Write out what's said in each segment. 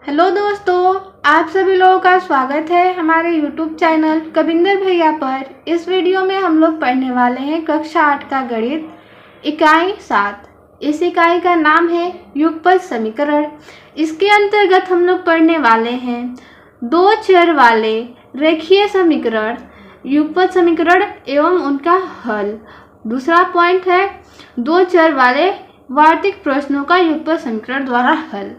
Hello दोस्तों, आप सभी लोगों का स्वागत है हमारे यूट्यूब चैनल कविंदर भैया पर। इस वीडियो में हम लोग पढ़ने वाले हैं कक्षा 8 का गणित इकाई 7। इस इकाई का नाम है युगपत समीकरण। इसके अंतर्गत हम लोग पढ़ने वाले हैं दो चर वाले रेखीय समीकरण, युगपत समीकरण एवं उनका हल। दूसरा पॉइंट है दो चर वाले वार्तिक प्रश्नों का युगपत समीकरण द्वारा हल।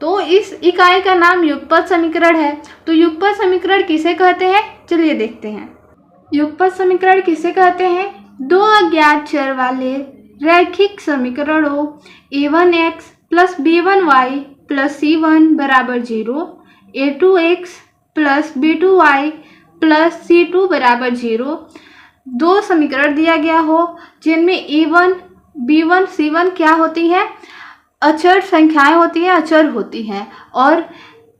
तो इस इकाई का नाम युगपत समीकरण है। तो युगपत समीकरण किसे कहते हैं, चलिए देखते हैं। युगपत समीकरण किसे कहते हैं? दो अज्ञात चर वाले रैखिक समीकरणों a1x plus b1y plus c1 बराबर 0, a2x plus b2y plus c2 बराबर 0 दो समीकरण दिया गया हो जिनमें a1, b1, c1 क्या होती है? अचर संख्याएं होती हैं, अचर होती हैं, और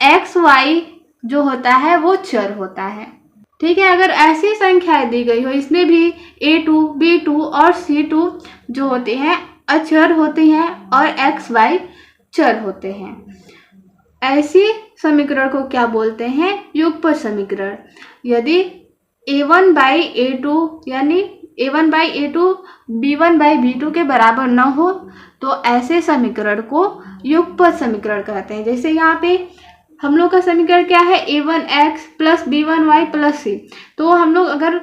एक्स वाई जो होता है वो चर होता है। ठीक है, अगर ऐसी संख्याएं दी गई हो, इसमें भी a2, b2 और c2 जो होते हैं अचर होते हैं और एक्स वाई चर होते हैं, ऐसी समीकरण को क्या बोलते हैं? युगपत समीकरण। यदि a1 बाई a2 यानी a1 by a2 b1 by b2 के बराबर न हो तो ऐसे समीकरण को युगपत समीकरण कहते हैं। जैसे यहाँ पे हम लोग का समीकरण क्या है? a1x plus b1y plus c। तो हम लोग अगर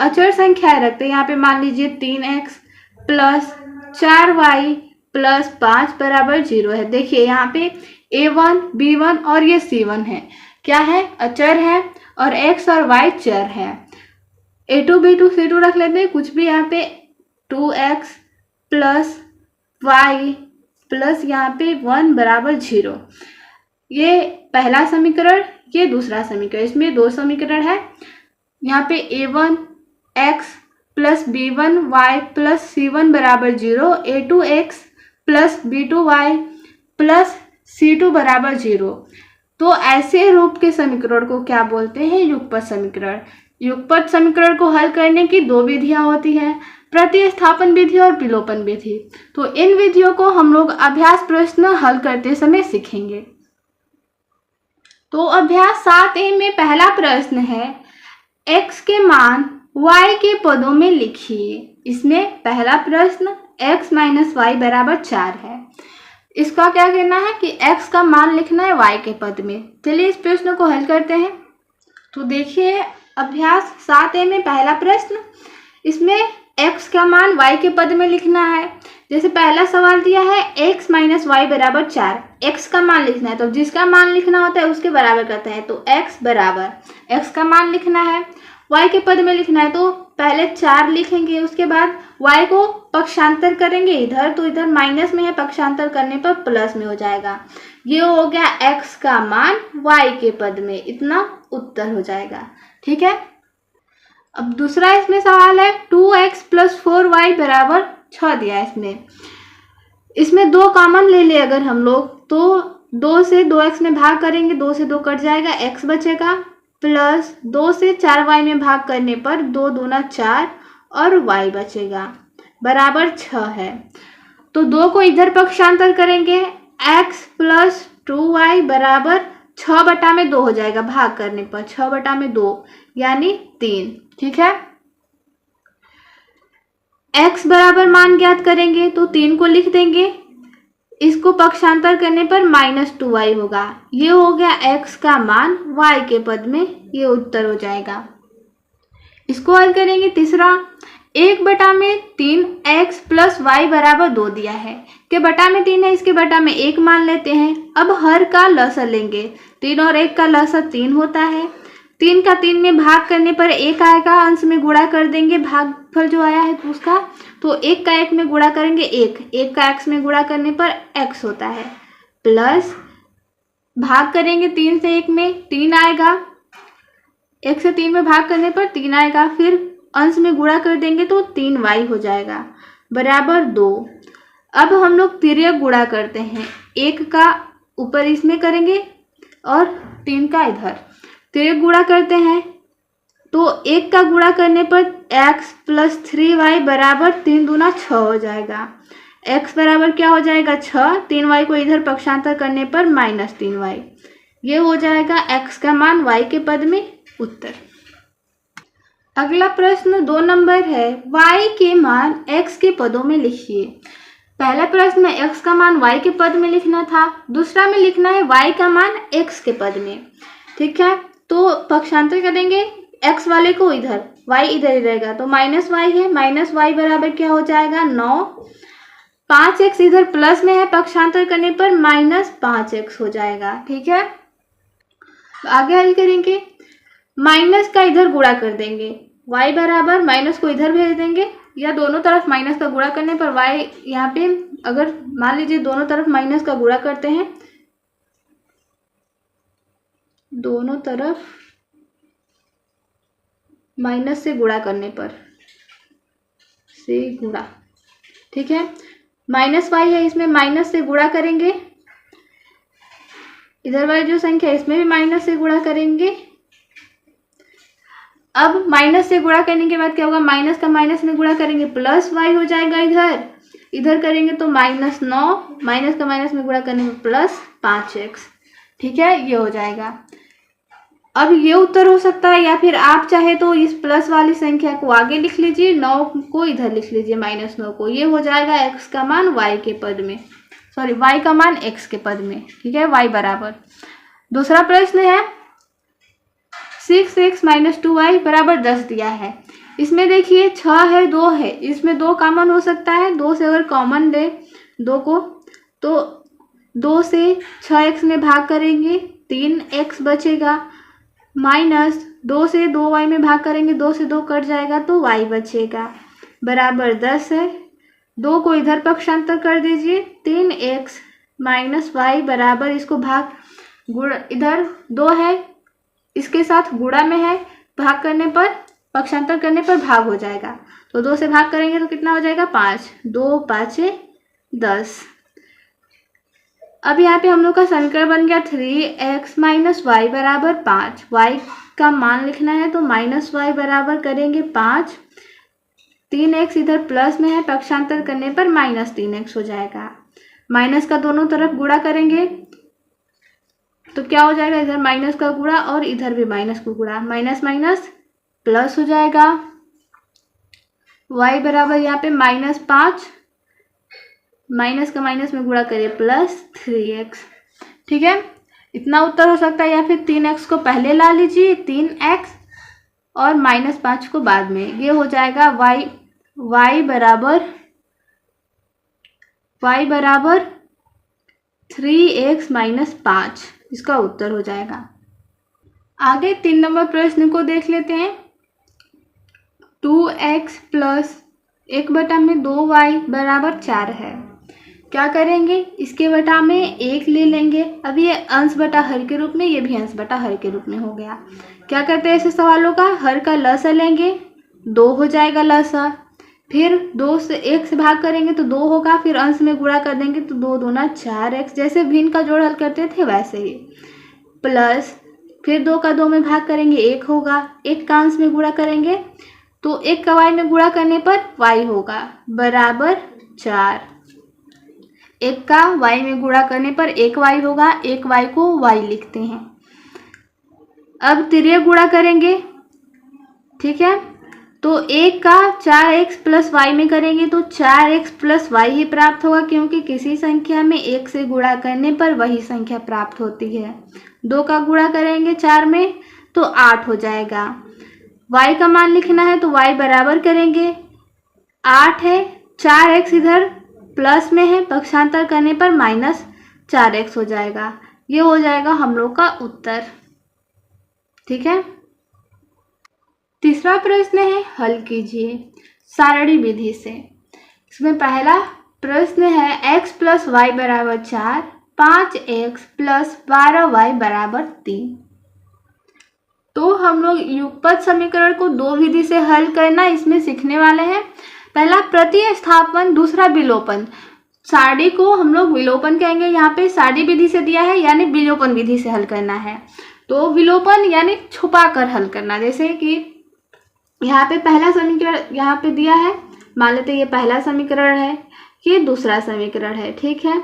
अचर संख्याएं रखते हैं, यहाँ पे मान लीजिए 3x प्लस 4y प्लस 5 बराबर 0 है। देखिए यहाँ पे a1, b1 और ये c1 है, क्या है? अचर है, और x और y चर है। a2, b2, c2 रख लेते हैं, कुछ भी। यहाँ पे 2x प्लस y प्लस यहाँ पे 1 बराबर 0, ये पहला समीकरण, ये दूसरा समीकरण। इसमें दो समीकरण है। यहाँ पे a1x plus b1y plus c1 बराबर 0, a2x plus b2y plus c2 बराबर 0। तो ऐसे रूप के समीकरण को क्या बोलते हैं? युगपत समीकरण। युगपत समीकरण को हल करने की दो विधियां होती हैं, प्रतिस्थापन विधि और विलोपन विधि। तो इन विधियों को हम लोग अभ्यास प्रश्न हल करते समय सीखेंगे। तो अभ्यास 7A में पहला प्रश्न है, x के मान y के पदों में लिखिए। इसमें पहला प्रश्न x माइनस वाई बराबर 4 है। इसका क्या कहना है कि x का मान लिखना है y के पद में। चलिए इस प्रश्न को हल करते हैं। तो देखिए अभ्यास 7A में पहला प्रश्न, इसमें x का मान y के पद में लिखना है। जैसे पहला सवाल दिया है x माइनस वाई बराबर 4, x का मान लिखना है, तो जिसका मान लिखना होता है उसके बराबर करते हैं। तो x बराबर, x का मान लिखना है, y के पद में लिखना है, तो पहले 4 लिखेंगे, उसके बाद y को पक्षांतर करेंगे इधर, तो इधर माइनस में है, पक्षांतर करने पर प्लस में हो जाएगा। ये हो गया x का मान y के पद में, इतना उत्तर हो जाएगा। ठीक है, अब दूसरा इसमें सवाल है 2x प्लस 4y बराबर 6 दिया है। इसमें 2 कॉमन ले ले अगर हम लोग, तो 2 से 2x में भाग करेंगे, 2 से 2 कट जाएगा, x बचेगा, प्लस 2 से 4y में भाग करने पर 2 दूना 4 और y बचेगा, बराबर 6 है। तो 2 को इधर पक्षांतर करेंगे, x प्लस 2y बराबर 6/2 हो जाएगा, भाग करने पर 6/2 यानी 3। ठीक है, x बराबर मान ज्ञात करेंगे, तो 3 को लिख देंगे, इसको पक्षांतर करने पर -2y होगा। ये हो गया x का मान y के पद में, ये उत्तर हो जाएगा। इसको हल करेंगे। तीसरा 1/3 x प्लस वाई बराबर 2 दिया है, के बटा में 3 है, इसके बटा में 1 मान लेते हैं। अब हर का लसर लेंगे, 3 और 1 का लसर 3 होता है, 3 का 3 में भाग करने पर 1 आएगा, अंश में गुणा कर देंगे भागफल जो आया है तो उसका, तो 1 का 1 में गुणा करेंगे 1 का x में गुणा करने पर x होता है, प्लस भाग करेंगे 3 से 1 में 3 आएगा, 1 से 3 में भाग करने पर 3 आएगा, फिर अंश में गुणा कर देंगे तो 3y हो जाएगा, बराबर 2। अब हम लोग तिर्यक गुणा करते हैं, 1 का ऊपर इसमें करेंगे और 3 का इधर, तिर्यक गुणा करते हैं, तो 1 का गुणा करने पर x प्लस 3y बराबर 3 दूना 6 हो जाएगा, x बराबर क्या हो जाएगा 6, 3y को इधर पक्षांतर करने पर -3y। ये हो जाएगा x का मान y के पद में उत्तर। अगला प्रश्न 2 नंबर है, y के मान x के पदों में लिखिए। पहला प्रश्न में x का मान y के पद में लिखना था, दूसरा में लिखना है y का मान x के पद में। ठीक है, तो पक्षांतर करेंगे x वाले को इधर, y इधर ही रहेगा, तो -y है, -y बराबर क्या हो जाएगा 9, 5x इधर प्लस में है, पक्षांतर करने पर -5x हो जाएगा। ठीक है, आगे हल करेंगे, माइनस का इधर गुणा कर देंगे, y बराबर माइनस को इधर भेज देंगे, या दोनों तरफ माइनस का गुणा करने पर y यहाँ पे, अगर मान लीजिए दोनों तरफ माइनस का गुणा करते हैं, दोनों तरफ माइनस से गुणा करने पर, से गुणा, ठीक है, -y है, इसमें माइनस से गुणा करेंगे, इधर वाली जो संख्या है इसमें भी माइनस से गुणा करेंगे। अब माइनस से गुणा करने के बाद क्या होगा, माइनस का माइनस में गुणा करेंगे +y हो जाएगा, इधर करेंगे तो -9, माइनस का माइनस में गुणा करने पर +5x। ठीक है, ये हो जाएगा। अब ये उत्तर हो सकता है, या फिर आप चाहे तो इस प्लस वाली संख्या को आगे लिख लीजिए, 9 को इधर लिख लीजिए, -9 को, ये हो जाएगा x का मान y के पद में, सॉरी y का मान x के पद में। ठीक है, y बराबर। दूसरा प्रश्न है 6x - 2y बराबर 10 दिया है। इसमें देखिए 6 है, 2 है, इसमें 2 कॉमन हो सकता है, 2 से अगर कॉमन ले 2 को, तो 2 से 6x में भाग करेंगे, 3x बचेगा, -2 से 2y में भाग करेंगे, 2 से 2 कट जाएगा तो y बचेगा, बराबर 10 है। 2 को इधर पक्षांतर कर दीजिए, 3x - y बराबर, इसको भाग गुणा, इधर 2 है, इसके साथ गुणा में है, भाग करने पर, पक्षांतर करने पर भाग हो जाएगा, तो 2 से भाग करेंगे तो कितना हो जाएगा 5, 2 5 10। अब यहाँ पे हम लोग का समीकरण बन गया 3x - y बराबर 5। y का मान लिखना है तो -y बराबर करेंगे 5, 3x इधर प्लस में है, पक्षांतर करने पर -3x हो जाएगा। माइनस का दोनों तरफ गुणा करेंगे तो क्या हो जाएगा, इधर माइनस का गुणा और इधर भी माइनस का गुणा, माइनस माइनस प्लस हो जाएगा। y बराबर यहाँ पे -5, माइनस का माइनस में गुणा करें +3x। ठीक है, इतना उत्तर हो सकता है, या फिर 3x को पहले ला लीजिए, 3x और -5 को बाद में, ये हो जाएगा y बराबर 3x - 5, इसका उत्तर हो जाएगा। आगे 3 नंबर प्रश्न को देख लेते हैं। 2x + 1/2y बराबर 4 है। क्या करेंगे, इसके बटा में 1 ले लेंगे, अब ये अंश बटा हर के रूप में, ये भी अंश बटा हर के रूप में हो गया। क्या करते हैं ऐसे सवालों का, हर का लसा लेंगे, 2 हो जाएगा लसा, फिर 2 से 1 से भाग करेंगे तो 2 होगा, फिर अंश में गुणा कर देंगे तो 2 दूना 4x, जैसे भिन्न का जोड़ हल करते थे वैसे ही, प्लस फिर 2 का 2 में भाग करेंगे 1 होगा, 1 का अंश में गुणा करेंगे तो 1 का y में गुणा करने पर y होगा, बराबर 4। 1 का y में गुणा करने पर 1y होगा, 1y को y लिखते हैं। अब तिर्यक गुणा करेंगे, ठीक है, तो 1 का 4x + y में करेंगे तो 4x + y ही प्राप्त होगा, क्योंकि किसी संख्या में 1 से गुणा करने पर वही संख्या प्राप्त होती है। 2 का गुणा करेंगे 4 में तो 8 हो जाएगा। y का मान लिखना है तो y बराबर करेंगे 8 है, 4x इधर प्लस में है, पक्षांतर करने पर -4x हो जाएगा। ये हो जाएगा हम लोग का उत्तर। ठीक है, तीसरा प्रश्न है, हल कीजिए सारणी विधि से। इसमें पहला प्रश्न है x + y बराबर 4, 5x + 12y बराबर 3। तो हम लोग युगपत समीकरण को 2 विधि से हल करना इसमें सीखने वाले हैं। पहला प्रतिस्थापन, दूसरा विलोपन। सारणी को हम लोग विलोपन कहेंगे, यहाँ पे सारणी विधि से दिया है यानी विलोपन विधि से हल करना है। तो विलोपन यानी छुपा कर हल करना, जैसे कि यहाँ पे पहला समीकरण यहाँ पे दिया है, मान लेते ये पहला समीकरण है, ये दूसरा समीकरण है। ठीक है,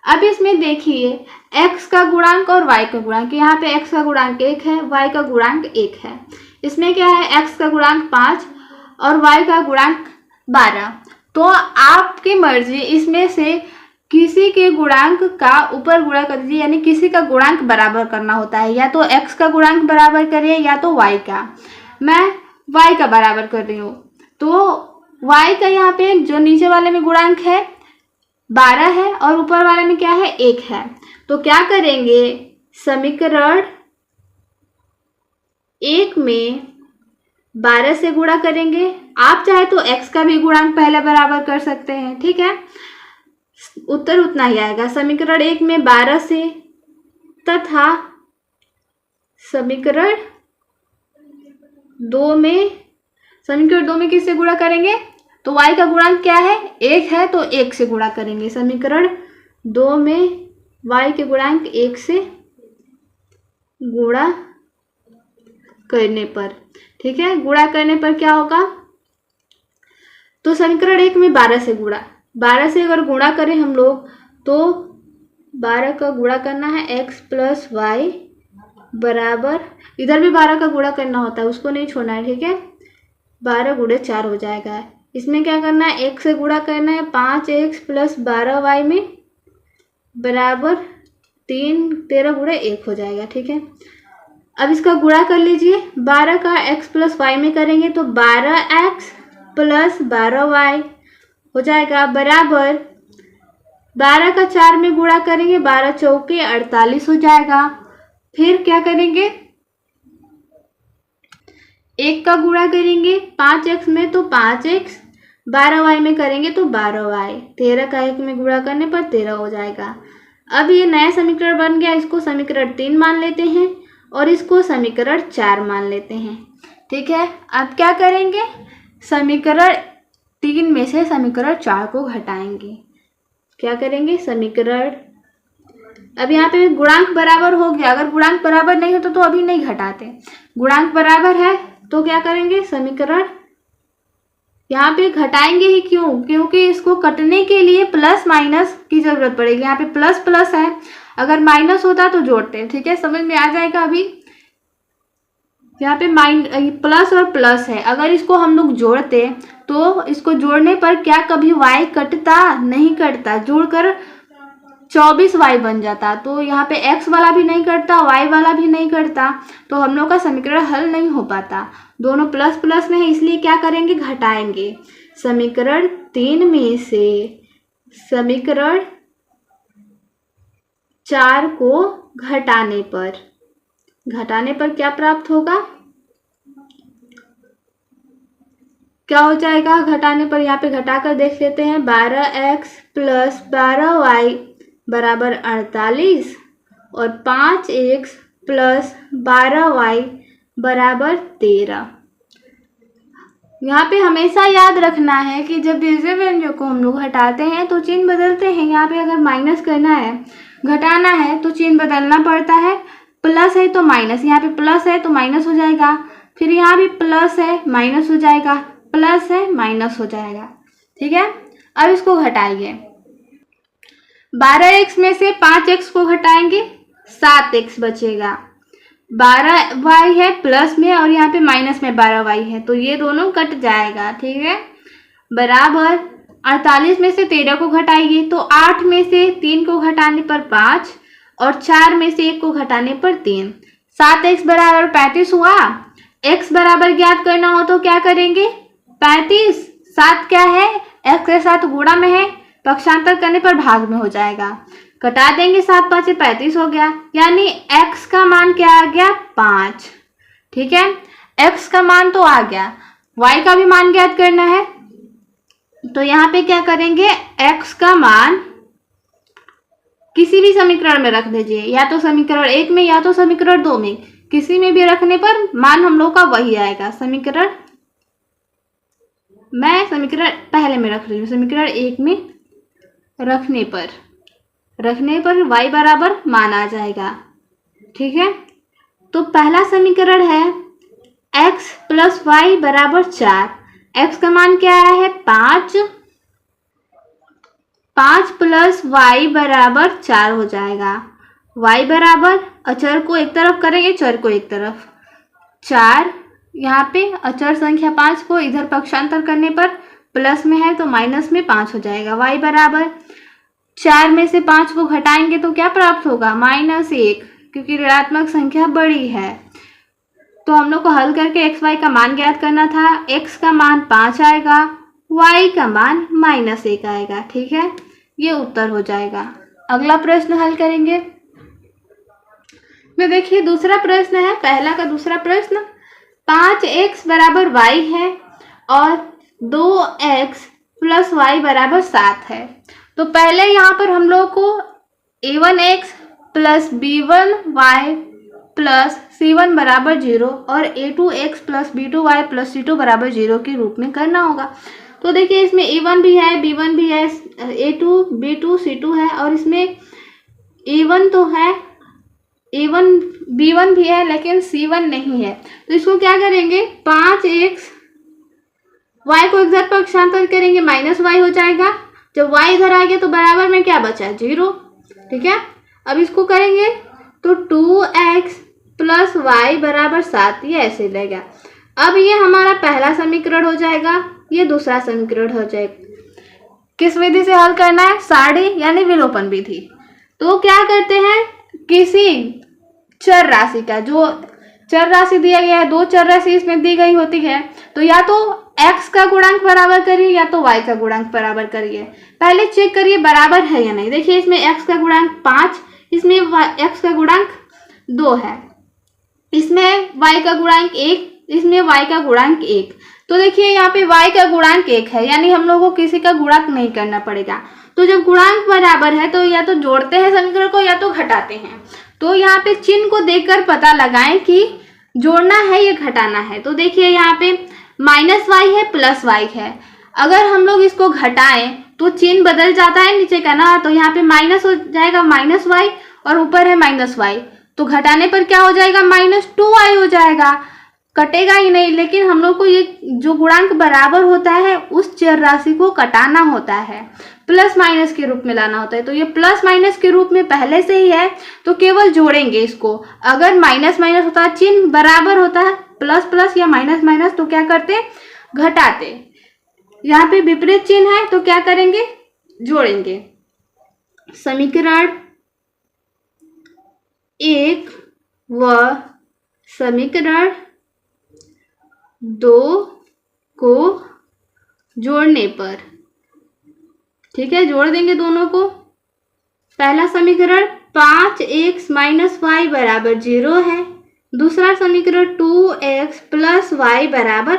अब इसमें देखिए x का गुणांक और y का गुणांक, यहाँ पे x का गुणांक 1 है, y का गुणांक 1 है। इसमें क्या है, x का गुणांक 5 और y का गुणांक 12। तो आपकी मर्जी, इसमें से किसी के गुणांक का ऊपर गुणा कर दीजिए, यानी किसी का गुणांक बराबर करना होता है, या तो x का गुणांक बराबर करिए या तो y का। मैं y का बराबर कर रही हूँ, तो y का यहाँ पे जो नीचे वाले में गुणांक है 12 है और ऊपर वाले में क्या है, 1 है। तो क्या करेंगे, समीकरण 1 में 12 से गुणा करेंगे। आप चाहे तो x का भी गुणांक पहले बराबर कर सकते हैं। ठीक है, उत्तर उतना ही आएगा, समीकरण 1 में 12 से, तथा समीकरण 2 में किससे गुणा करेंगे, तो y का गुणांक क्या है, 1 है, तो 1 से गुणा करेंगे। समीकरण 2 में y के गुणांक 1 से गुणा करने पर, ठीक है, गुणा करने पर क्या होगा, तो समीकरण 1 में 12 से गुणा, 12 से अगर गुणा करें हम लोग तो 12 का गुणा करना है x प्लस वाई बराबर, इधर भी 12 का गुणा करना होता है, उसको नहीं छोड़ना है। ठीक है, 12 गुणे 4 हो जाएगा। इसमें क्या करना है, 1 से गुणा करना है, 5x प्लस 12y में बराबर 13 गुणे 1 हो जाएगा। ठीक है, अब इसका गुणा कर लीजिए, 12 का x प्लस वाई में करेंगे तो 12x प्लस 12y हो जाएगा बराबर 12 का 4 में गुणा करेंगे, 12 चौके 48 हो जाएगा। फिर क्या करेंगे, 1 का गुणा करेंगे 5x में तो 5x, 12y में करेंगे तो 12y, 13 का 1 में गुणा करने पर 13 हो जाएगा। अब ये नया समीकरण बन गया, इसको समीकरण 3 मान लेते हैं और इसको समीकरण 4 मान लेते हैं। ठीक है, अब क्या करेंगे, समीकरण 3 में से समीकरण 4 को घटाएंगे। क्या करेंगे, समीकरण, अब यहाँ पे गुणांक बराबर हो गया, अगर गुणांक बराबर नहीं होता तो अभी नहीं घटाते, गुणांक बराबर है तो क्या करेंगे, समीकरण यहाँ पे घटाएंगे ही, क्यों, क्योंकि इसको कटने के लिए प्लस माइनस की जरूरत पड़ेगी। यहाँ पे प्लस प्लस है, अगर माइनस होता तो जोड़ते। ठीक है, समझ में आ जाएगा। अभी यहाँ पे प्लस और प्लस है, अगर इसको हम लोग जोड़ते तो इसको जोड़ने पर क्या कभी y कटता, नहीं कटता, जोड़कर 24y बन जाता। तो यहाँ पे x वाला भी नहीं कटता, y वाला भी नहीं कटता, तो हम लोग का समीकरण हल नहीं हो पाता। दोनों प्लस प्लस में है, इसलिए क्या करेंगे, घटाएंगे। समीकरण 3 में से समीकरण 4 को घटाने पर क्या प्राप्त होगा, क्या हो जाएगा घटाने पर, यहाँ पे घटाकर देख लेते हैं। 12x प्लस 12y बराबर 48 और 5x प्लस 12y बराबर 13। यहाँ पे हमेशा याद रखना है कि जब दूसरे व्यंजक को हम लोग हटाते हैं तो चिन्ह बदलते हैं। यहाँ पे अगर माइनस करना है, घटाना है तो चिन्ह बदलना पड़ता है। प्लस है तो माइनस, यहाँ पे प्लस है तो माइनस हो जाएगा, फिर यहाँ भी प्लस है माइनस हो जाएगा, प्लस है माइनस हो जाएगा। ठीक है, अब इसको घटाइए। 12x में से 5x को घटाएंगे, 7x बचेगा। 12y है प्लस में और यहाँ पे माइनस में 12y है, तो ये दोनों कट जाएगा। ठीक है, बराबर 48 में से 13 को घटाइए तो 8 में से 3 को घटाने पर 5 और 4 में से 1 को घटाने पर 3, 7x बराबर 35 हुआ। x बराबर ज्ञात करना हो तो क्या करेंगे, 35, 7 क्या है, x के साथ गुणा में है, पक्षांतर करने पर भाग में हो जाएगा, कटा देंगे, 7 5 35 हो गया, यानी x का मान क्या आ गया, 5। ठीक है, x का मान तो आ गया, y का भी मान ज्ञात करना है, तो यहाँ पे क्या करेंगे, x का मान किसी भी समीकरण में रख दीजिए, या तो समीकरण 1 में या तो समीकरण 2 में, किसी में भी रखने पर मान हम लोग का वही आएगा। मैं समीकरण पहले में रख रही हूँ, समीकरण 1 में रखने पर y बराबर मान आ जाएगा। ठीक है, तो पहला समीकरण है x प्लस वाई बराबर 4, x का मान क्या आया है 5, 5 प्लस वाई बराबर 4 हो जाएगा। y बराबर अचर को एक तरफ करेंगे, चर को एक तरफ, 4 यहाँ पे अचर संख्या 5 को इधर पक्षांतर करने पर प्लस में है तो माइनस में 5 हो जाएगा। y बराबर 4 में से 5 को घटाएंगे तो क्या प्राप्त होगा, -1, क्योंकि ऋणात्मक संख्या बड़ी है। तो हम लोग को हल करके x y का मान ज्ञात करना था। x का मान 5 आएगा, y का मान -1 आएगा। ठीक है, ये उत्तर हो जाएगा। अगला प्रश्न हल करेंगे। में देखिए दूसरा प्रश्न है, पहला का दूसरा प्रश्न, 5x बराबर y है और 2x प्लस y बराबर 7 है। तो पहले यहाँ पर हम लोग को a1x plus b1y plus c1 बराबर 0 और a2x plus b2y plus c2 बराबर 0 के रूप में करना होगा। तो देखिए इसमें a1 भी है, b1 भी है, a2 b2 c2 है और इसमें a1 तो है, a1 b1 भी है लेकिन c1 नहीं है। तो इसको क्या करेंगे, 5x y को इधर पक्षांतर करेंगे, -y हो जाएगा। जब y इधर आ गया तो बराबर में क्या बचा, 0। ठीक है, अब इसको करेंगे तो 2x प्लस वाई बराबर 7, ये ऐसे रहेगा। अब ये हमारा पहला समीकरण हो जाएगा, ये दूसरा समीकरण हो जाएगा। किस विधि से हल करना है, सारणी यानी विलोपन विधि। तो क्या करते हैं, किसी चर राशि का, जो चर राशि दिया गया है, दो चर राशि इसमें दी गई होती है, तो या तो x का गुणांक बराबर करिए या तो y का गुणांक बराबर करिए। पहले चेक करिए बराबर है या नहीं। देखिए इसमें x का गुणांक 5, इसमें x का गुणांक 2 है, इसमें y का गुणांक 1, इसमें y का गुणांक 1। तो देखिए यहाँ पे y का गुणांक 1 है, यानी हम लोगों को किसी का गुणांक नहीं करना पड़ेगा। तो जब गुणांक बराबर है तो या तो जोड़ते हैं समीकरण को या तो घटाते हैं। तो यहाँ पे चिन्ह को देखकर पता लगाएं कि जोड़ना है या घटाना है। तो देखिए यहाँ पे -y है प्लस y है, अगर हम लोग इसको घटाएं तो चिन्ह बदल जाता है नीचे का ना, तो यहाँ पे माइनस हो जाएगा -y और ऊपर है -y, तो घटाने पर क्या हो जाएगा, -2y हो जाएगा, कटेगा ही नहीं। लेकिन हम लोग को ये जो गुणांक बराबर होता है उस चर राशि को कटाना होता है, प्लस माइनस के रूप में लाना होता है। तो ये प्लस माइनस के रूप में पहले से ही है, तो केवल जोड़ेंगे इसको। अगर माइनस माइनस होता है, चिन्ह बराबर होता है, प्लस प्लस या माइनस माइनस, तो क्या करते, घटाते। यहाँ पे विपरीत चिन्ह है तो क्या करेंगे, जोड़ेंगे। समीकरण 1 व समीकरण 2 को जोड़ने पर, ठीक है, जोड़ देंगे दोनों को। पहला समीकरण 5x माइनस वाई बराबर 0 है, दूसरा समीकरण 2x प्लस वाई बराबर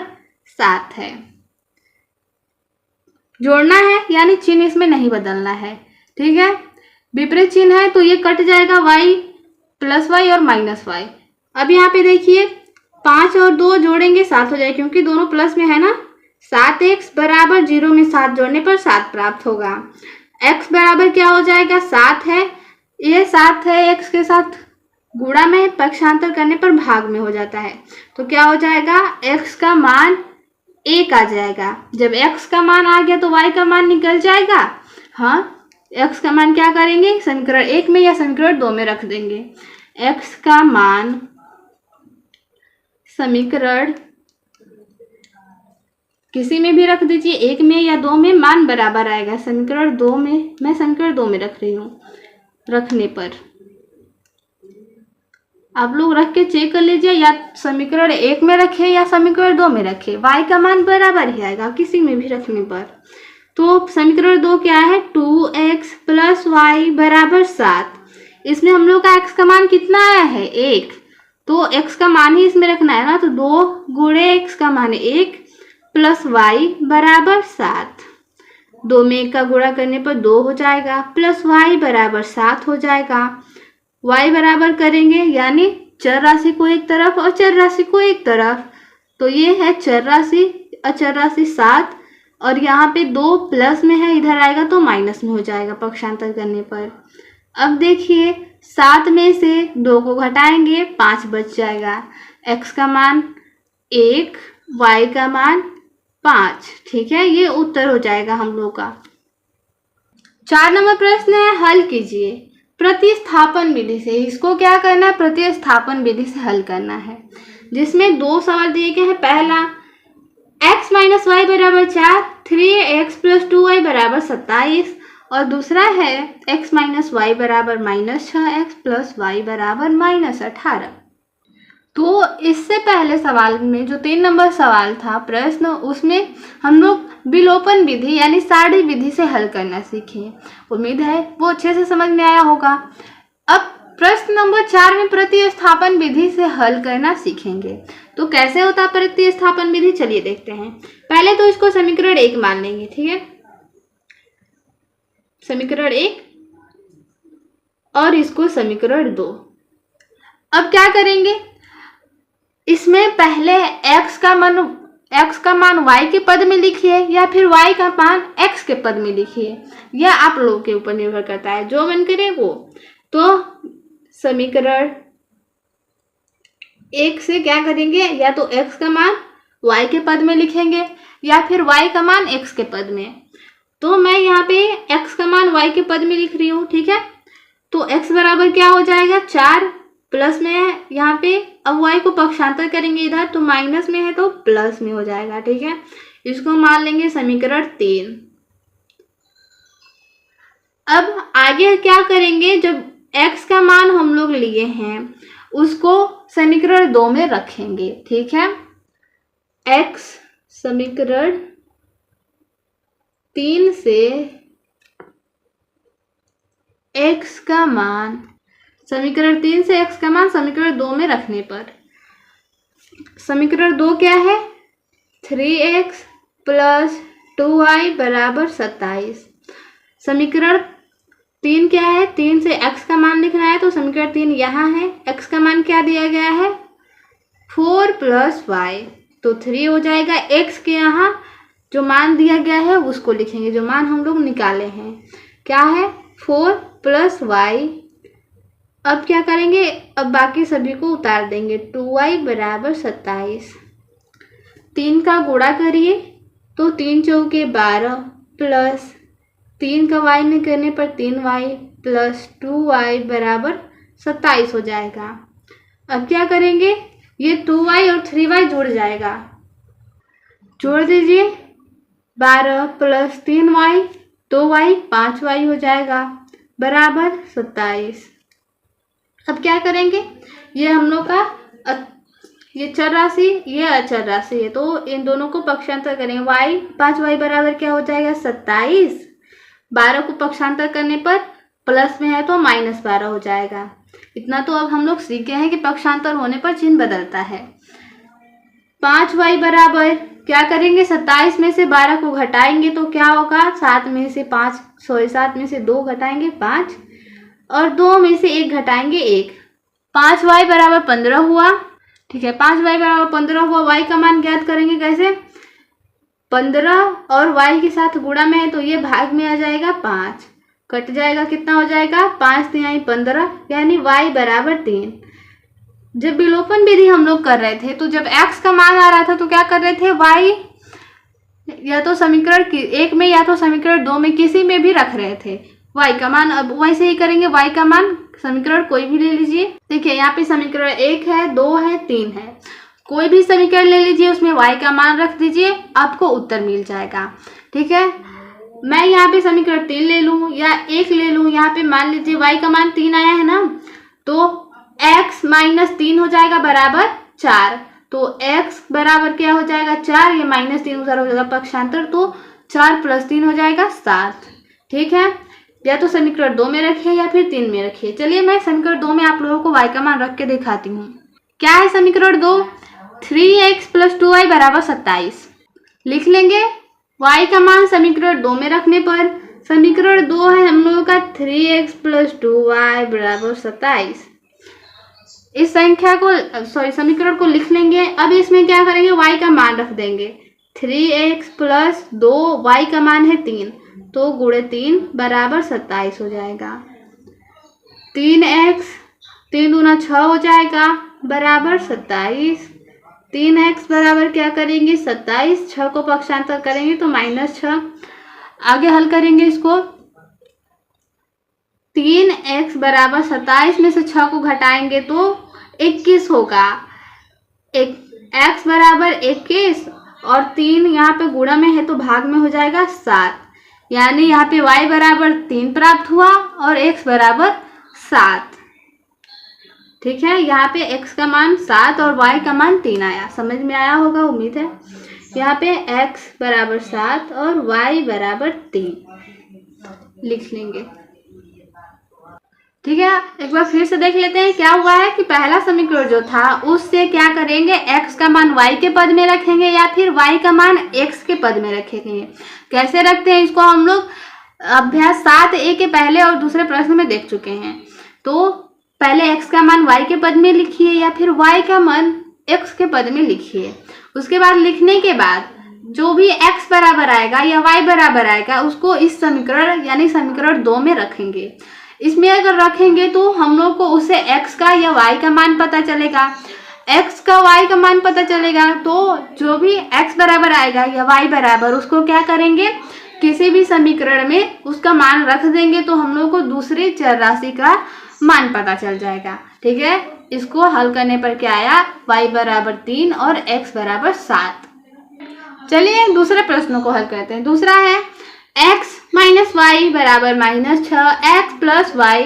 7 है। जोड़ना है यानी चिन्ह इसमें नहीं बदलना है। ठीक है, विपरीत चिन्ह है तो ये कट जाएगा, y प्लस वाई और माइनस वाई। अब यहाँ पे देखिए 5 और 2 जोड़ेंगे 7 हो जाएगा, क्योंकि दोनों प्लस में है ना। 7x बराबर 0 में 7 जोड़ने पर 7 प्राप्त होगा। x बराबर क्या हो जाएगा, 7 है, ये 7 है, x के साथ गुणा में पक्षांतर करने पर भाग में हो जाता है, तो क्या हो जाएगा, x का मान 1 आ जाएगा। जब x का मान आ गया तो y का मान निकल जाएगा। हाँ, x का मान क्या करेंगे, समीकरण 1 में या समीकरण 2 में रख देंगे। x का मान समीकरण किसी में भी रख दीजिए, 1 में या 2 में, मान बराबर आएगा। समीकरण 2 में, मैं समीकरण 2 में रख रही हूँ। रखने पर आप लोग रख के चेक कर लीजिए, या समीकरण 1 में रखे या समीकरण 2 में रखे, y का मान बराबर ही आएगा किसी में भी रखने पर। तो समीकरण 2 क्या है, 2x प्लस वाई बराबर 7। इसमें हम लोग का x का मान कितना आया है, 1, तो x का मान ही इसमें रखना है ना। तो 2 गुणे x का मान 1 प्लस y बराबर 7। 2 में 1 का गुणा करने पर 2 हो जाएगा, प्लस y बराबर 7 हो जाएगा। y बराबर करेंगे यानी चर राशि को एक तरफ और चर राशि को एक तरफ, तो ये है चर राशि, अचर राशि 7, और यहाँ पे 2 प्लस में है, इधर आएगा तो माइनस में हो जाएगा पक्षांतर करने पर। अब देखिए 7 में से 2 को घटाएंगे, 5 बच जाएगा। x का मान 1, y का मान 5। ठीक है, ये उत्तर हो जाएगा हम लोग का। 4 नंबर प्रश्न है, हल कीजिए प्रतिस्थापन विधि से। इसको क्या करना है, प्रतिस्थापन विधि से हल करना है, जिसमें 2 सवाल दिए गए हैं। पहला x माइनस वाई बराबर 4, 3x प्लस 2y बराबर 27, और दूसरा है x माइनस वाई बराबर -6x प्लस वाई बराबर -18। तो इससे पहले सवाल में जो 3 नंबर सवाल था प्रश्न, उसमें हम लोग विलोपन विधि यानी सारणी विधि से हल करना सीखे। उम्मीद है वो अच्छे से समझ में आया होगा। अब प्रश्न नंबर 4 में प्रतिस्थापन विधि से हल करना सीखेंगे। तो कैसे होता है प्रतिस्थापन विधि, चलिए देखते हैं। पहले तो इसको समीकरण 1 मान लेंगे, ठीक है, समीकरण 1, और इसको समीकरण 2। अब क्या करेंगे, इसमें पहले x का मान y के पद में लिखिए या फिर y का मान x के पद में लिखिए, यह आप लोगों के ऊपर निर्भर करता है, जो मन करे वो। तो समीकरण 1 से क्या करेंगे, या तो x का मान y के पद में लिखेंगे या फिर y का मान x के पद में। तो मैं यहाँ पे x का मान y के पद में लिख रही हूँ, ठीक है। तो x बराबर क्या हो जाएगा, 4, प्लस में है यहाँ पे, अब y को पक्षांतर करेंगे इधर, तो माइनस में है तो प्लस में हो जाएगा, ठीक है। इसको मान लेंगे समीकरण 3। अब आगे क्या करेंगे, जब x का मान हम लोग लिए हैं उसको समीकरण 2 में रखेंगे, ठीक है। x समीकरण 3 से x का मान, समीकरण 3 से x का मान समीकरण 2 में रखने पर समीकरण 2 क्या है, 3x प्लस 2y बराबर 27। समीकरण 3 क्या है, 3 से x का मान लिखना है, तो समीकरण 3 यहाँ है। x का मान क्या दिया गया है, 4 प्लस y, तो 3 हो जाएगा। x के यहाँ जो मान दिया गया है उसको लिखेंगे, जो मान हम लोग निकाले हैं क्या है, 4 प्लस y। अब क्या करेंगे, अब बाकी सभी को उतार देंगे, 2y बराबर 27। 3 का गुणा करिए तो 3 चौके 12 प्लस 3 का y में करने पर 3y प्लस 2y बराबर 27 हो जाएगा। अब क्या करेंगे, ये 2y और 3y जुड़ जाएगा, जोड़ दीजिए, 12 प्लस 3y 2y 5y हो जाएगा बराबर 27। अब क्या करेंगे, ये हम लोग का ये चर राशि, ये अचर राशि है, तो इन दोनों को पक्षांतर करेंगे। y 5y बराबर क्या हो जाएगा, 27। 12 को पक्षांतर करने पर प्लस में है तो -12 हो जाएगा। इतना तो अब हम लोग सीखे हैं कि पक्षांतर होने पर चिन्ह बदलता है। 5y बराबर क्या करेंगे, 27 में से 12 को घटाएंगे तो क्या होगा, 7 में से 2 घटाएंगे 5, और 2 में से 1 घटाएंगे 1। 5y बराबर 15 हुआ, ठीक है। 5y बराबर 15 हुआ। y का मान ज्ञात करेंगे कैसे, 15 और y के साथ गुणा में है तो ये भाग में आ जाएगा, 5 कट जाएगा, कितना हो जाएगा, 5 3 15, यानी y बराबर 3। जब विलोपन विधि हम लोग कर रहे थे तो जब x का मान आ रहा था तो क्या कर रहे थे, y या तो समीकरण 1 में या तो समीकरण 2 में किसी में भी रख रहे थे y का मान। अब वैसे ही करेंगे, y का मान समीकरण कोई भी ले लीजिए। देखिए यहाँ पे समीकरण 1 है, 2 है, 3 है, कोई भी समीकरण ले लीजिए, उसमें y का मान रख दीजिए, आपको उत्तर मिल जाएगा, ठीक है। मैं यहाँ पे समीकरण 3 ले लूँ या 1 ले लूँ, यहाँ पे मान लीजिए y का मान 3 आया है ना, तो x माइनस 3 हो जाएगा बराबर 4। तो x बराबर क्या हो जाएगा, 4, ये -3 उधर हो जाएगा पक्षांतर, तो 4 प्लस 3 हो जाएगा 7, ठीक है। या तो समीकरण 2 में रखिए या फिर 3 में रखिए। चलिए मैं समीकरण 2 में आप लोगों को y का मान रख के दिखाती हूँ। क्या है समीकरण 2, 3x प्लस 2y बराबर 27 लिख लेंगे। y का मान समीकरण 2 में रखने पर समीकरण 2 है हम लोगों का 3x प्लस 2y बराबर 27। इस संख्या को समीकरण को लिख लेंगे। अब इसमें क्या करेंगे, y का मान रख देंगे, 3x प्लस 2y का मान है 3, तो गुणे 3 बराबर 27 हो जाएगा। 3x 3 दूना 6 हो जाएगा बराबर 27। 3x बराबर क्या करेंगे, 27, 6 को पक्षांतर करेंगे तो -6। आगे हल करेंगे इसको, 3x बराबर 27 में से 6 को घटाएंगे तो 21 होगा। x बराबर 21 और 3 यहाँ पे गुणा में है तो भाग में हो जाएगा 7, यानी यहाँ पे y बराबर 3 प्राप्त हुआ और x बराबर 7। ठीक है, यहाँ पे x का मान 7 और y का मान 3 आया। समझ में आया होगा उम्मीद है। यहाँ पे x बराबर 7 और y बराबर 3 लिख लेंगे। ठीक है, एक बार फिर से देख लेते हैं क्या हुआ है कि पहला समीकरण जो था उससे क्या करेंगे, x का मान y के पद में रखेंगे या फिर y का मान x के पद में रखेंगे। कैसे रखते हैं इसको हम लोग अभ्यास 7a के पहले और दूसरे प्रश्न में देख चुके हैं। तो पहले x का मान y के पद में लिखिए या फिर y का मान x के पद में लिखिए। उसके बाद लिखने के बाद जो भी x बराबर आएगा या y बराबर आएगा उसको इस समीकरण यानी समीकरण 2 में रखेंगे। इसमें अगर रखेंगे तो हम लोग को उससे x का या y का मान पता चलेगा। x का y का मान पता चलेगा तो जो भी x बराबर आएगा या y बराबर उसको क्या करेंगे, किसी भी समीकरण में उसका मान रख देंगे तो हम लोग को दूसरी चर राशि का मान पता चल जाएगा। ठीक है, इसको हल करने पर क्या आया, y बराबर 3 और x बराबर 7। चलिए दूसरे प्रश्नों को हल करते हैं। दूसरा है x माइनस वाई बराबर -6, x प्लस वाई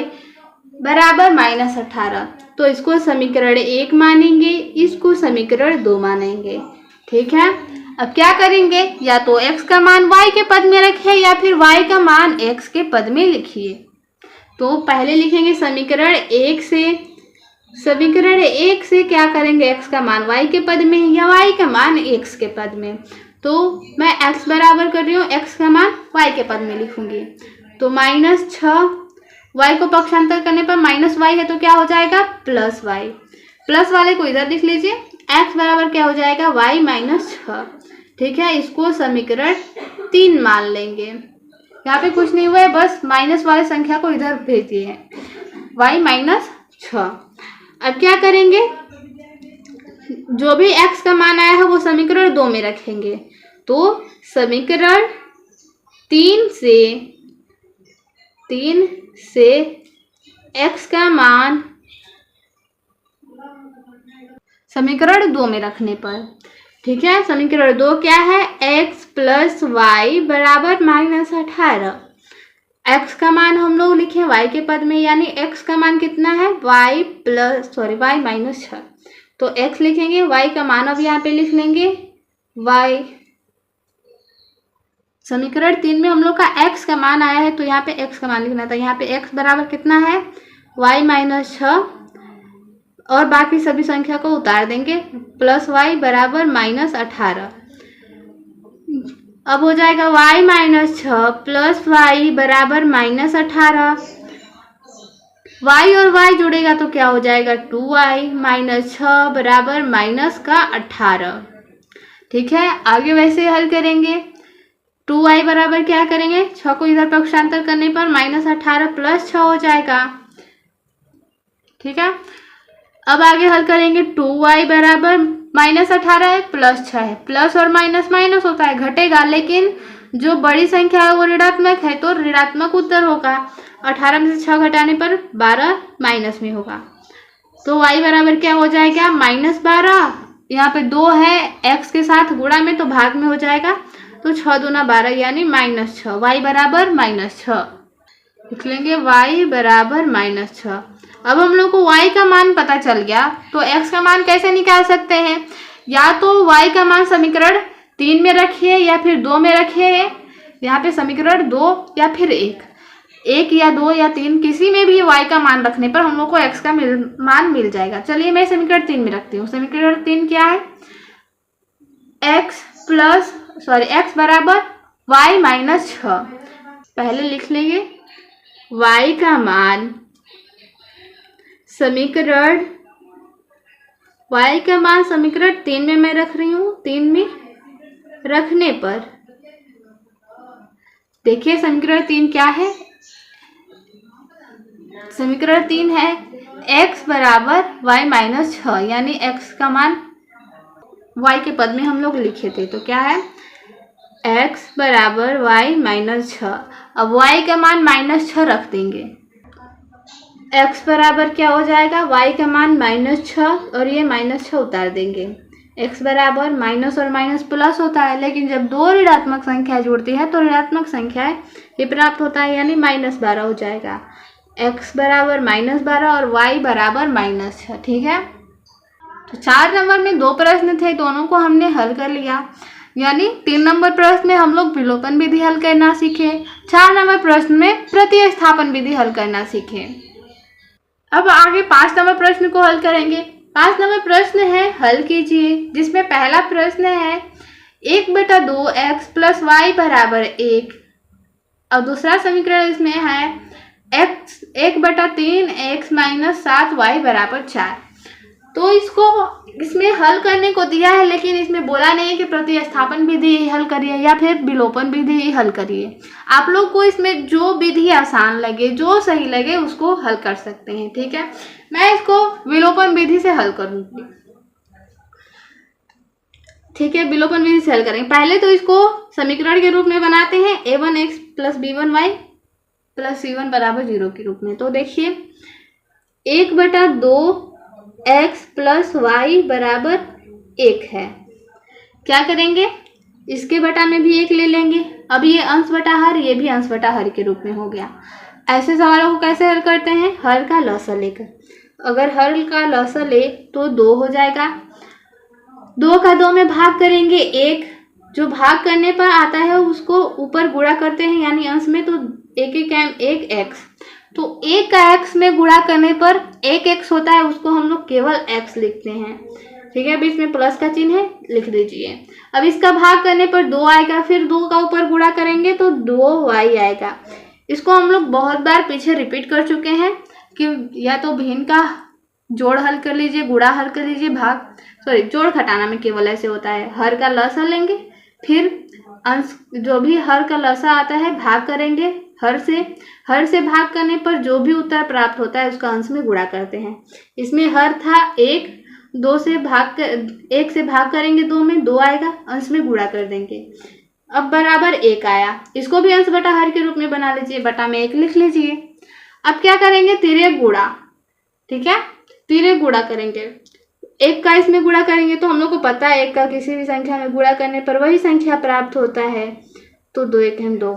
बराबर -18। तो इसको समीकरण 1 मानेंगे, इसको समीकरण 2 मानेंगे। ठीक है, अब क्या करेंगे, या तो x का मान y के पद में रखें या फिर y का मान x के पद में लिखिए। तो पहले लिखेंगे समीकरण 1 से। समीकरण 1 से क्या करेंगे, x का मान y के पद में या y का मान x के पद में। तो मैं x बराबर कर रही हूँ, x का मान y के पद में लिखूंगी। तो -6, y को पक्षांतर करने पर -y है तो क्या हो जाएगा, +y। प्लस वाले को इधर लिख लीजिए, x बराबर क्या हो जाएगा, y -6। ठीक है, इसको समीकरण 3 मान लेंगे। यहाँ पे कुछ नहीं हुआ है, बस माइनस वाले संख्या को इधर भेज दिए हैं, y -6। अब क्या करेंगे, जो भी x का मान आया है वो समीकरण 2 में रखेंगे। तो समीकरण 3 से x का मान समीकरण 2 में रखने पर, ठीक है, समीकरण 2 क्या है, x प्लस वाई बराबर -18। x का मान हम लोग लिखे y के पद में, यानी x का मान कितना है, y -6। तो x लिखेंगे, y का मान अब यहाँ पे लिख लेंगे y। समीकरण 3 में हम लोग का x का मान आया है तो यहाँ पे x का मान लिखना था। यहाँ पे x बराबर कितना है, y -6 और बाकी सभी संख्या को उतार देंगे, प्लस y बराबर -18। अब हो जाएगा y -6 प्लस y बराबर -18। y और y जुड़ेगा तो क्या हो जाएगा, 2y -6 बराबर -18। ठीक है, आगे वैसे हल करेंगे। 2y बराबर क्या करेंगे, 6 को इधर पक्षांतर करने पर -18 प्लस 6 हो जाएगा। ठीक है, अब आगे हल करेंगे। 2y बराबर -18 है प्लस 6 है, प्लस और माइनस माइनस होता है, घटेगा, लेकिन जो बड़ी संख्या है वो ऋणात्मक है तो ऋणात्मक उत्तर होगा। 18 में से 6 घटाने पर 12 माइनस में होगा। तो y बराबर क्या हो जाएगा, -12। यहाँ पे 2 है, x के साथ गुणा में तो भाग में हो जाएगा, तो 6 दूना 12 यानी -6। y बराबर -6 लिख लेंगे, y बराबर -6। अब हम लोग को y का मान पता चल गया तो x का मान कैसे निकाल सकते हैं, या तो y का मान समीकरण 3 में रखिए या फिर 2 में रखिए। यहाँ पे समीकरण 2 या फिर 1 या 2 या 3 किसी में भी y का मान रखने पर हम लोग को x का मान मिल जाएगा। चलिए मैं समीकरण 3 में रखती हूँ। समीकरण 3 क्या है, x बराबर y -6। पहले लिख लेंगे y का मान समीकरण समीकरण 3 में मैं रख रही हूँ। 3 में रखने पर देखिए समीकरण 3 क्या है, समीकरण 3 है x बराबर y -6, यानी x का मान y के पद में हम लोग लिखे थे। तो क्या है, x बराबर y -6। अब y का मान -6 रख देंगे। x बराबर क्या हो जाएगा, y का मान -6 और ये -6 उतार देंगे। x बराबर माइनस और माइनस प्लस होता है, लेकिन जब दो ऋणात्मक संख्या जुड़ती है तो ऋणात्मक संख्या ये प्राप्त होता है, यानी -12 हो जाएगा। x बराबर -12 और y बराबर -6। ठीक है, तो 4 नंबर में 2 प्रश्न थे, दोनों को हमने हल कर लिया। यानी 3 नंबर प्रश्न में हम लोग विलोपन विधि हल करना सीखे, 4 नंबर प्रश्न में प्रतिस्थापन विधि हल करना सीखे। अब आगे 5 नंबर प्रश्न को हल करेंगे। 5 नंबर प्रश्न है हल कीजिए, जिसमें पहला प्रश्न है 1/2x + y = 1 और दूसरा समीकरण इसमें है 1/3x - 7y = 4। तो इसमें हल करने को दिया है, लेकिन इसमें बोला नहीं है कि प्रतिस्थापन विधि हल करिए या फिर विलोपन विधि हल करिए। आप लोग को इसमें जो विधि आसान लगे, जो सही लगे उसको हल कर सकते हैं। ठीक है, मैं इसको विलोपन विधि से हल करूंगी। ठीक है, विलोपन विधि से हल करेंगे। पहले तो इसको समीकरण के रूप में बनाते हैं, a1x + b1y + c1 = 0 के रूप में। तो देखिए 1/2x + y = 1 है। क्या करेंगे, इसके बटा में भी 1 ले लेंगे। अब ये अंश बटा हर, ये भी अंश बटा हर के रूप में हो गया। ऐसे सवालों को कैसे हल करते हैं, हर का लसा लेकर। अगर हर का लसा ले तो 2 हो जाएगा। 2 का 2 में भाग करेंगे 1, जो भाग करने पर आता है उसको ऊपर गुणा करते हैं, यानी अंश में, तो 1 x। तो 1 का x में गुणा करने पर 1x होता है, उसको हम लोग केवल x लिखते हैं। ठीक है, बीच में प्लस का चिन्ह है, लिख दीजिए। अब इसका भाग करने पर 2 आएगा, फिर 2 का ऊपर गुणा करेंगे तो 2y आएगा। इसको हम लोग बहुत बार पीछे रिपीट कर चुके हैं कि या तो भिन्न का जोड़ हल कर लीजिए, गुणा हल कर लीजिए, जोड़ घटाना में केवल ऐसे होता है। हर का लसा लेंगे, फिर अंश जो भी हर का लसा आता है भाग करेंगे हर से भाग करने पर जो भी उत्तर प्राप्त होता है उसका अंश में गुणा करते हैं। इसमें हर था 1, 1 से भाग करेंगे 2 में 2 आएगा, अंश में गुणा कर देंगे। अब बराबर 1 आया, इसको भी अंश बटा हर के रूप में बना लीजिए, बटा में 1 लिख लीजिए। अब क्या करेंगे, तिर्यक गुणा। ठीक है, तिर्यक गुणा करेंगे। 1 का इसमें गुणा करेंगे तो हम लोग को पता है 1 का किसी भी संख्या में गुणा करने पर वही संख्या प्राप्त होता है, तो 2 1 2।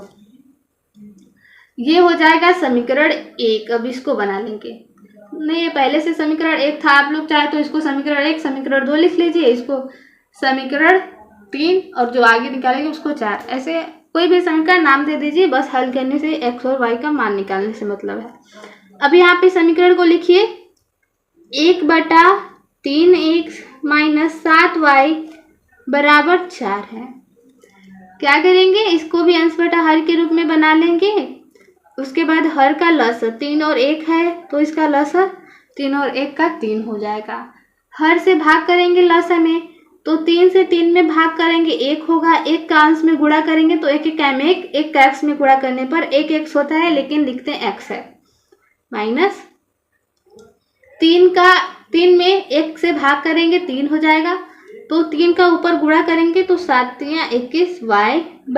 ये हो जाएगा समीकरण 1। अब इसको बना लेंगे। नहीं, ये पहले से समीकरण 1 था, आप लोग चाहे तो इसको समीकरण 1 समीकरण 2 लिख लीजिए, इसको समीकरण 3 और जो आगे निकालेंगे उसको 4। ऐसे कोई भी समीकरण नाम दे दीजिए, बस हल करने से x और y का मान निकालने से मतलब है। अब यहाँ पे समीकरण को लिखिए, 1/3x - 7y = 4 है। क्या करेंगे, इसको भी अंश बटा हर के रूप में बना लेंगे। उसके बाद हर का लसा 3 और 1 है, तो इसका लसा 3 और 1 का 3 हो जाएगा। हर से भाग करेंगे लसा में, तो 3 से 3 में भाग करेंगे 1 होगा। 1 का अंश में गुणा करेंगे तो 1 का x में गुणा करने पर 1x होता है, लेकिन लिखते हैं x है। माइनस 3 में 1 से भाग करेंगे 3 हो जाएगा, तो 3 का ऊपर गुणा करेंगे तो 7 × 21 y =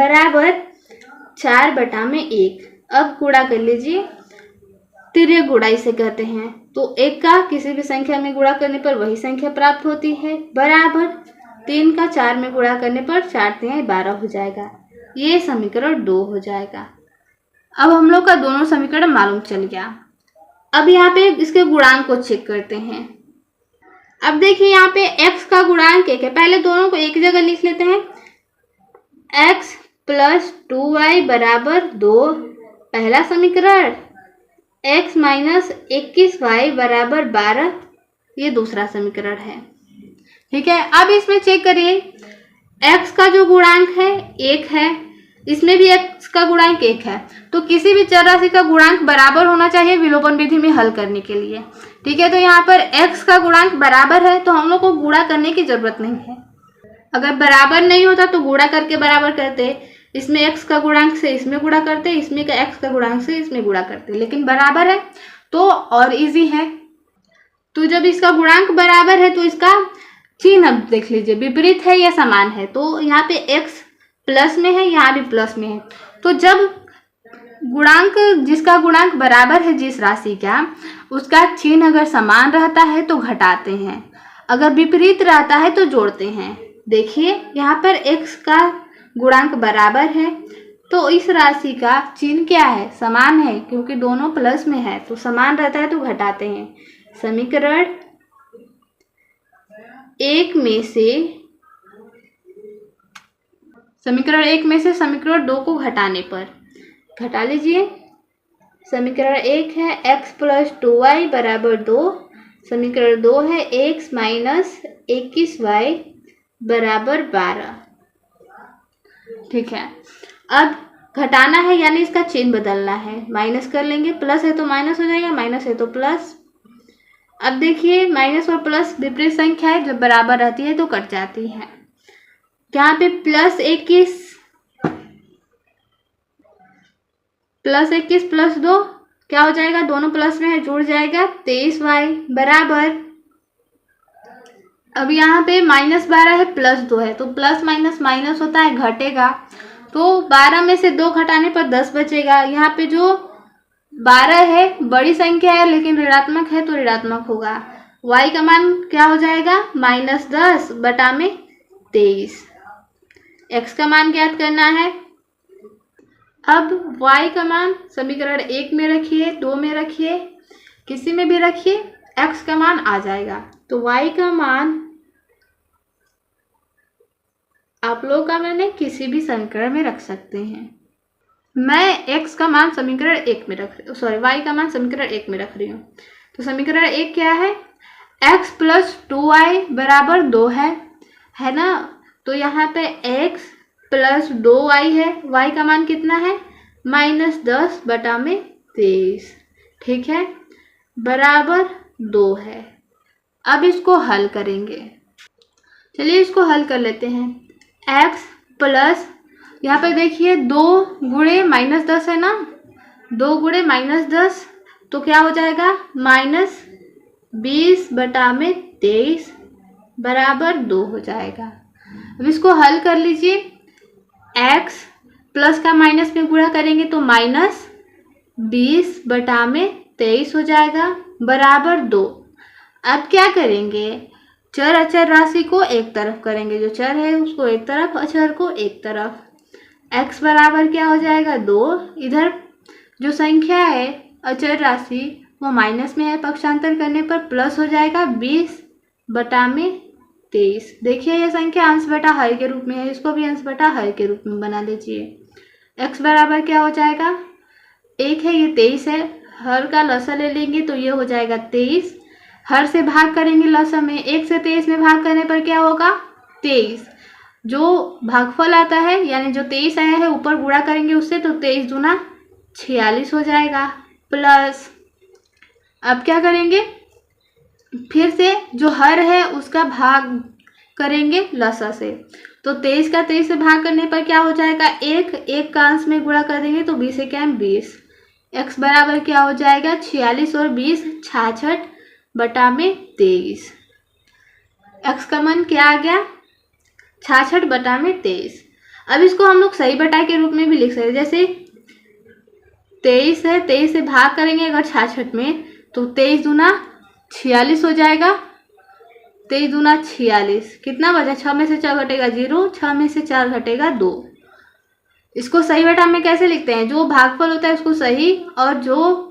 4/1। अब गुणा कर लीजिए, तिर्यक गुणा इसे कहते हैं। तो 1 का किसी भी संख्या में गुणा करने पर वही संख्या प्राप्त होती है, बराबर 3 का 4 में गुणा करने पर 4 × 12 हो जाएगा। ये समीकरण 2 हो जाएगा। अब हम लोग का दोनों समीकरण मालूम चल गया। अब यहाँ पे इसके गुणांक को चेक करते हैं। अब देखिए यहाँ पे x का गुणांक 1 है, पहले दोनों को एक जगह लिख लेते हैं। x + 2y = 2 पहला समीकरण, x - 21y = 12 ये दूसरा समीकरण है। ठीक है, अब इसमें चेक करिए, x का जो गुणांक है 1 है, इसमें भी x का गुणांक 1 है, तो किसी भी चर राशि का गुणांक बराबर होना चाहिए विलोपन विधि में हल करने के लिए। ठीक है, तो यहाँ पर x का गुणांक बराबर है, तो हम लोग को गुणा करने की जरूरत नहीं है। अगर बराबर नहीं होता तो गुणा करके बराबर करते, इसमें x का गुणांक से इसमें गुणा करते, इसमें का x का गुणांक से इसमें गुणा करते, लेकिन बराबर है तो और इजी है। तो जब इसका गुणांक बराबर है तो इसका चिन्ह देख लीजिए, विपरीत है या समान है। तो यहाँ पे x प्लस में है, यहाँ भी प्लस में है, तो जब गुणांक जिसका गुणांक बराबर है जिस राशि का, उसका चिन्ह अगर समान रहता है तो घटाते हैं, अगर विपरीत रहता है तो जोड़ते हैं। देखिए यहाँ पर x का गुणांक बराबर है तो इस राशि का चिन्ह क्या है, समान है, क्योंकि दोनों प्लस में है तो समान रहता है तो घटाते हैं। समीकरण एक में से समीकरण 2 को घटाने पर, घटा लीजिए। समीकरण 1 है x प्लस 2y बराबर 2, समीकरण 2 है x माइनस 21y बराबर 12। ठीक है, अब घटाना है यानी इसका चिन्ह बदलना है, माइनस कर लेंगे, प्लस है तो माइनस हो जाएगा, माइनस है तो प्लस। अब देखिए माइनस और प्लस विपरीत संख्या है, जब बराबर रहती है तो कट जाती है। यहाँ पे प्लस 21 प्लस 2 क्या हो जाएगा, दोनों प्लस में है, जुड़ जाएगा 23y बराबर। अब यहाँ पे -12 है प्लस 2 है तो प्लस माइनस माइनस होता है, घटेगा, तो 12 में से 2 घटाने पर 10 बचेगा। यहाँ पे जो 12 है बड़ी संख्या है लेकिन ऋणात्मक है तो ऋणात्मक होगा। y का मान क्या हो जाएगा, -10 बटा में 23। x का मान ज्ञात करना है। अब y का मान समीकरण 1 में रखिए, 2 में रखिए, किसी में भी रखिए, x का मान आ जाएगा। तो y का मान आप लोग का मैंने किसी भी समीकरण में रख सकते हैं। मैं x का मान समीकरण 1 में y का मान समीकरण 1 में रख रही हूँ। तो समीकरण 1 क्या है, x प्लस 2y बराबर 2 है ना। तो यहाँ पे x प्लस 2y है, y का मान कितना है, -10 बटा में 23। ठीक है, बराबर 2 है। अब इसको हल करेंगे, चलिए इसको हल कर लेते हैं। x प्लस, यहाँ पे देखिए 2 गुणे -10 है ना, 2 गुणे -10 तो क्या हो जाएगा, -20 बटा में 23 बराबर 2 हो जाएगा। अब इसको हल कर लीजिए। x प्लस का माइनस में गुणा करेंगे तो -20 बटा में 23 हो जाएगा बराबर 2। अब क्या करेंगे, चर अचर राशि को एक तरफ करेंगे, जो चर है उसको एक तरफ, अचर को एक तरफ। x बराबर क्या हो जाएगा, 2। इधर जो संख्या है अचर राशि वो माइनस में है, पक्षांतर करने पर प्लस हो जाएगा 20 बटा में 23। देखिए ये संख्या अंश बटा हर के रूप में है, इसको भी अंश बटा हर के रूप में बना लीजिए। x बराबर क्या हो जाएगा, 1 है, ये 23 है, हर का लसा ले लेंगे तो ये हो जाएगा 23। हर से भाग करेंगे लसा में, 1 से 23 में भाग करने पर क्या होगा, 23। जो भागफल आता है यानी जो 23 आया है ऊपर गुणा करेंगे उससे, तो 23 दूना 46 हो जाएगा प्लस। अब क्या करेंगे, फिर से जो हर है उसका भाग करेंगे लसा से, तो 23 का 23 से भाग करने पर क्या हो जाएगा, 1 का अंश में गुणा कर देंगे तो 20 से क्या है 20। x बराबर क्या हो जाएगा, 46 और 20 66 बटा में 23। x का मान क्या आ गया, 66 बटा में 23। अब इसको हम लोग सही बटा के रूप में भी लिख सकते हैं, जैसे 23 है, 23 से भाग करेंगे अगर 66 में तो 23 दूना 46 हो जाएगा, 23 दूना 46, कितना बचा, 6 में से 4 घटेगा 0, 6 में से 4 घटेगा 2। इसको सही बटा में कैसे लिखते हैं, जो भागफल होता है उसको सही और जो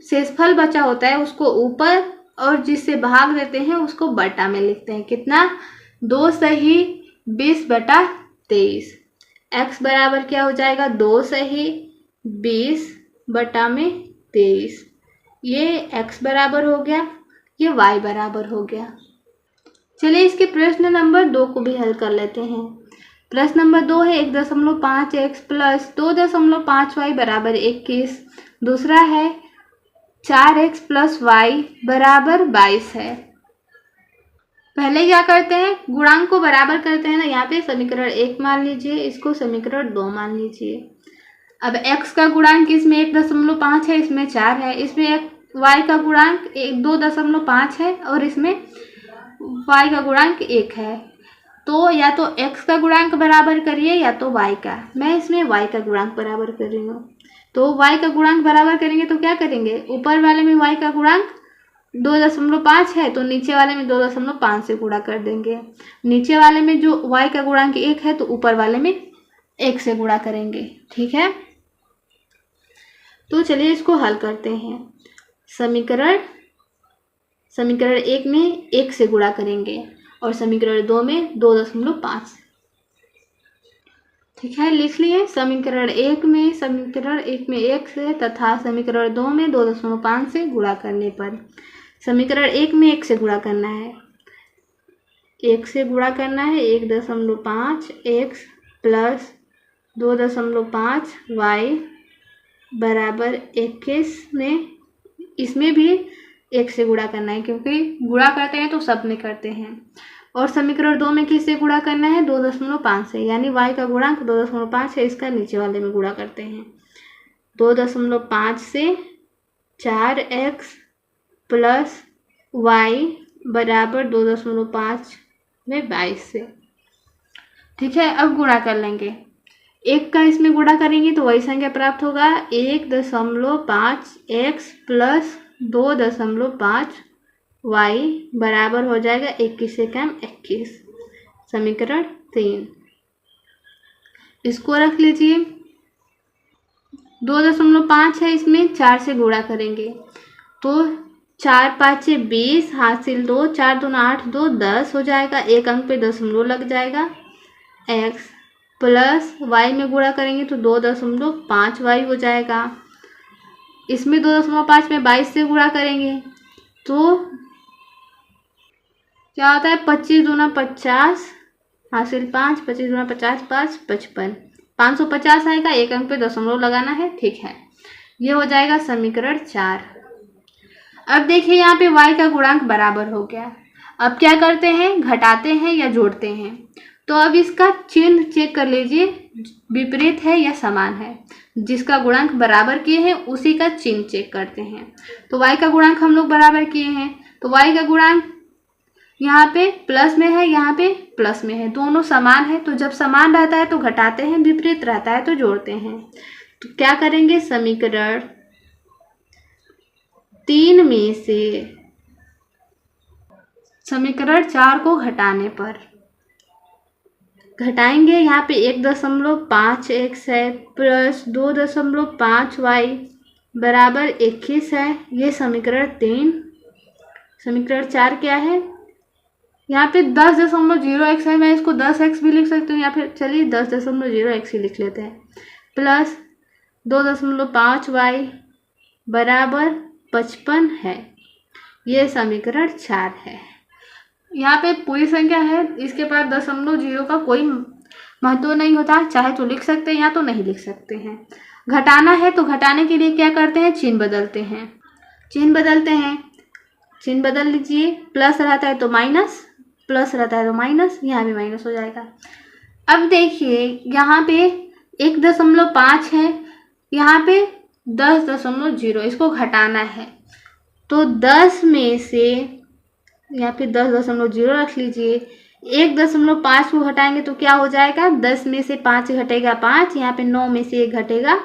शेषफल बचा होता है उसको ऊपर और जिससे भाग देते हैं उसको बटा में लिखते हैं। कितना, 2 सही 20 बटा 23। x बराबर क्या हो जाएगा, 2 सही 20 बटा में 23। ये x बराबर हो गया, ये y बराबर हो गया। चलिए इसके प्रश्न नंबर 2 को भी हल कर लेते हैं। प्रश्न नंबर 2 है 1.5x प्लस 2.5y बराबर 21। दूसरा है 4x प्लस y बराबर 22 है। पहले क्या करते हैं, गुणांक को बराबर करते हैं ना, यहाँ पे समीकरण 1 मान लीजिए, इसको समीकरण 2 मान लीजिए। अब x का गुणांक इसमें 1.5 है, इसमें 4 है, इसमें y का गुणांक 2.5 है और इसमें y का गुणांक 1 है। तो या तो x का गुणांक बराबर करिए या तो y का। मैं इसमें y का गुणांक बराबर कर रही हूँ। तो y का गुणांक बराबर करेंगे तो क्या करेंगे, ऊपर वाले में y का गुणांक 2.5 है तो नीचे वाले में 2.5 से गुणा कर देंगे। नीचे वाले में जो y का गुणांक 1 है तो ऊपर वाले में 1 से गुणा करेंगे। ठीक है, तो चलिए इसको हल करते हैं। समीकरण 1 में 1 से गुणा करेंगे और समीकरण 2 में 2.5। ठीक है, लिख लिए। समीकरण 1 में 1 से तथा समीकरण 2 में 2.5 से गुणा करने पर, समीकरण 1 में 1 से गुणा करना है, 1 से गुणा करना है 1.5 x प्लस 2.5 y बराबर 21 में, इसमें भी 1 से गुणा करना है क्योंकि गुणा करते हैं तो सब में करते हैं। और समीकरण 2 में किससे गुणा करना है, 2.5 से, यानी y का गुणांक 2.5 है, इसका नीचे वाले में गुणा करते हैं। 2.5 से 4x प्लस y बराबर 2.5 में 22 से। ठीक है, अब गुणा कर लेंगे। 1 का इसमें गुणा करेंगे तो वही संख्या प्राप्त होगा, 1.5x प्लस 2.5 y बराबर हो जाएगा 21 से कम 21। समीकरण 3 इसको रख लीजिए। 2.5 है, इसमें 4 से गुणा करेंगे तो 4 5 20 हासिल 2, 4 दूना 8, 2 10 हो जाएगा, एक अंक पे दशमलव लग जाएगा। x प्लस y में गुणा करेंगे तो 2.5 y हो जाएगा। इसमें 2.5 में 22 से गुणा करेंगे तो क्या होता है, 25 दूना 50 हासिल 5, 25 दूना 50 5 55, 550 आएगा, एक अंक पे दशमलव लगाना है। ठीक है, ये हो जाएगा समीकरण 4। अब देखिए यहाँ पे y का गुणांक बराबर हो गया। अब क्या करते हैं, घटाते हैं या जोड़ते हैं। तो अब इसका चिन्ह चेक कर लीजिए, विपरीत है या समान है। जिसका गुणांक बराबर किए हैं उसी का चिन्ह चेक करते हैं। तो y का गुणांक हम लोग बराबर किए हैं तो y का गुणांक यहाँ पे प्लस में है, यहाँ पे प्लस में है, दोनों समान है। तो जब समान रहता है तो घटाते हैं, विपरीत रहता है तो जोड़ते हैं। तो क्या करेंगे, समीकरण 3 में से समीकरण 4 को घटाने पर घटाएंगे, यहाँ पे 1.5x है प्लस 2.5 y बराबर 21 है, ये समीकरण 3। समीकरण 4 क्या है, यहाँ पे 10.0x है, मैं इसको 10x भी लिख सकती हूँ या फिर चलिए 10.0x ही लिख लेते हैं, प्लस 2.5 y बराबर 55 है, ये समीकरण 4 है। यहाँ पे पूरी संख्या है, इसके बाद 0.0 का कोई महत्व नहीं होता, चाहे तो लिख सकते हैं या तो नहीं लिख सकते हैं। घटाना है तो घटाने के लिए क्या करते हैं, चिन्ह बदलते हैं। चिन्ह बदल लीजिए, प्लस रहता है तो माइनस, प्लस रहता है तो माइनस, यहाँ भी माइनस हो जाएगा। अब देखिए यहाँ पे 1.5 है, यहाँ पे 10.0, इसको घटाना है तो 10 में से यहाँ पे 10.0 रख लीजिए। 1.5 को घटाएंगे तो क्या हो जाएगा, 10 में से 5 घटेगा 5, यहाँ पे 9 में से 1 घटेगा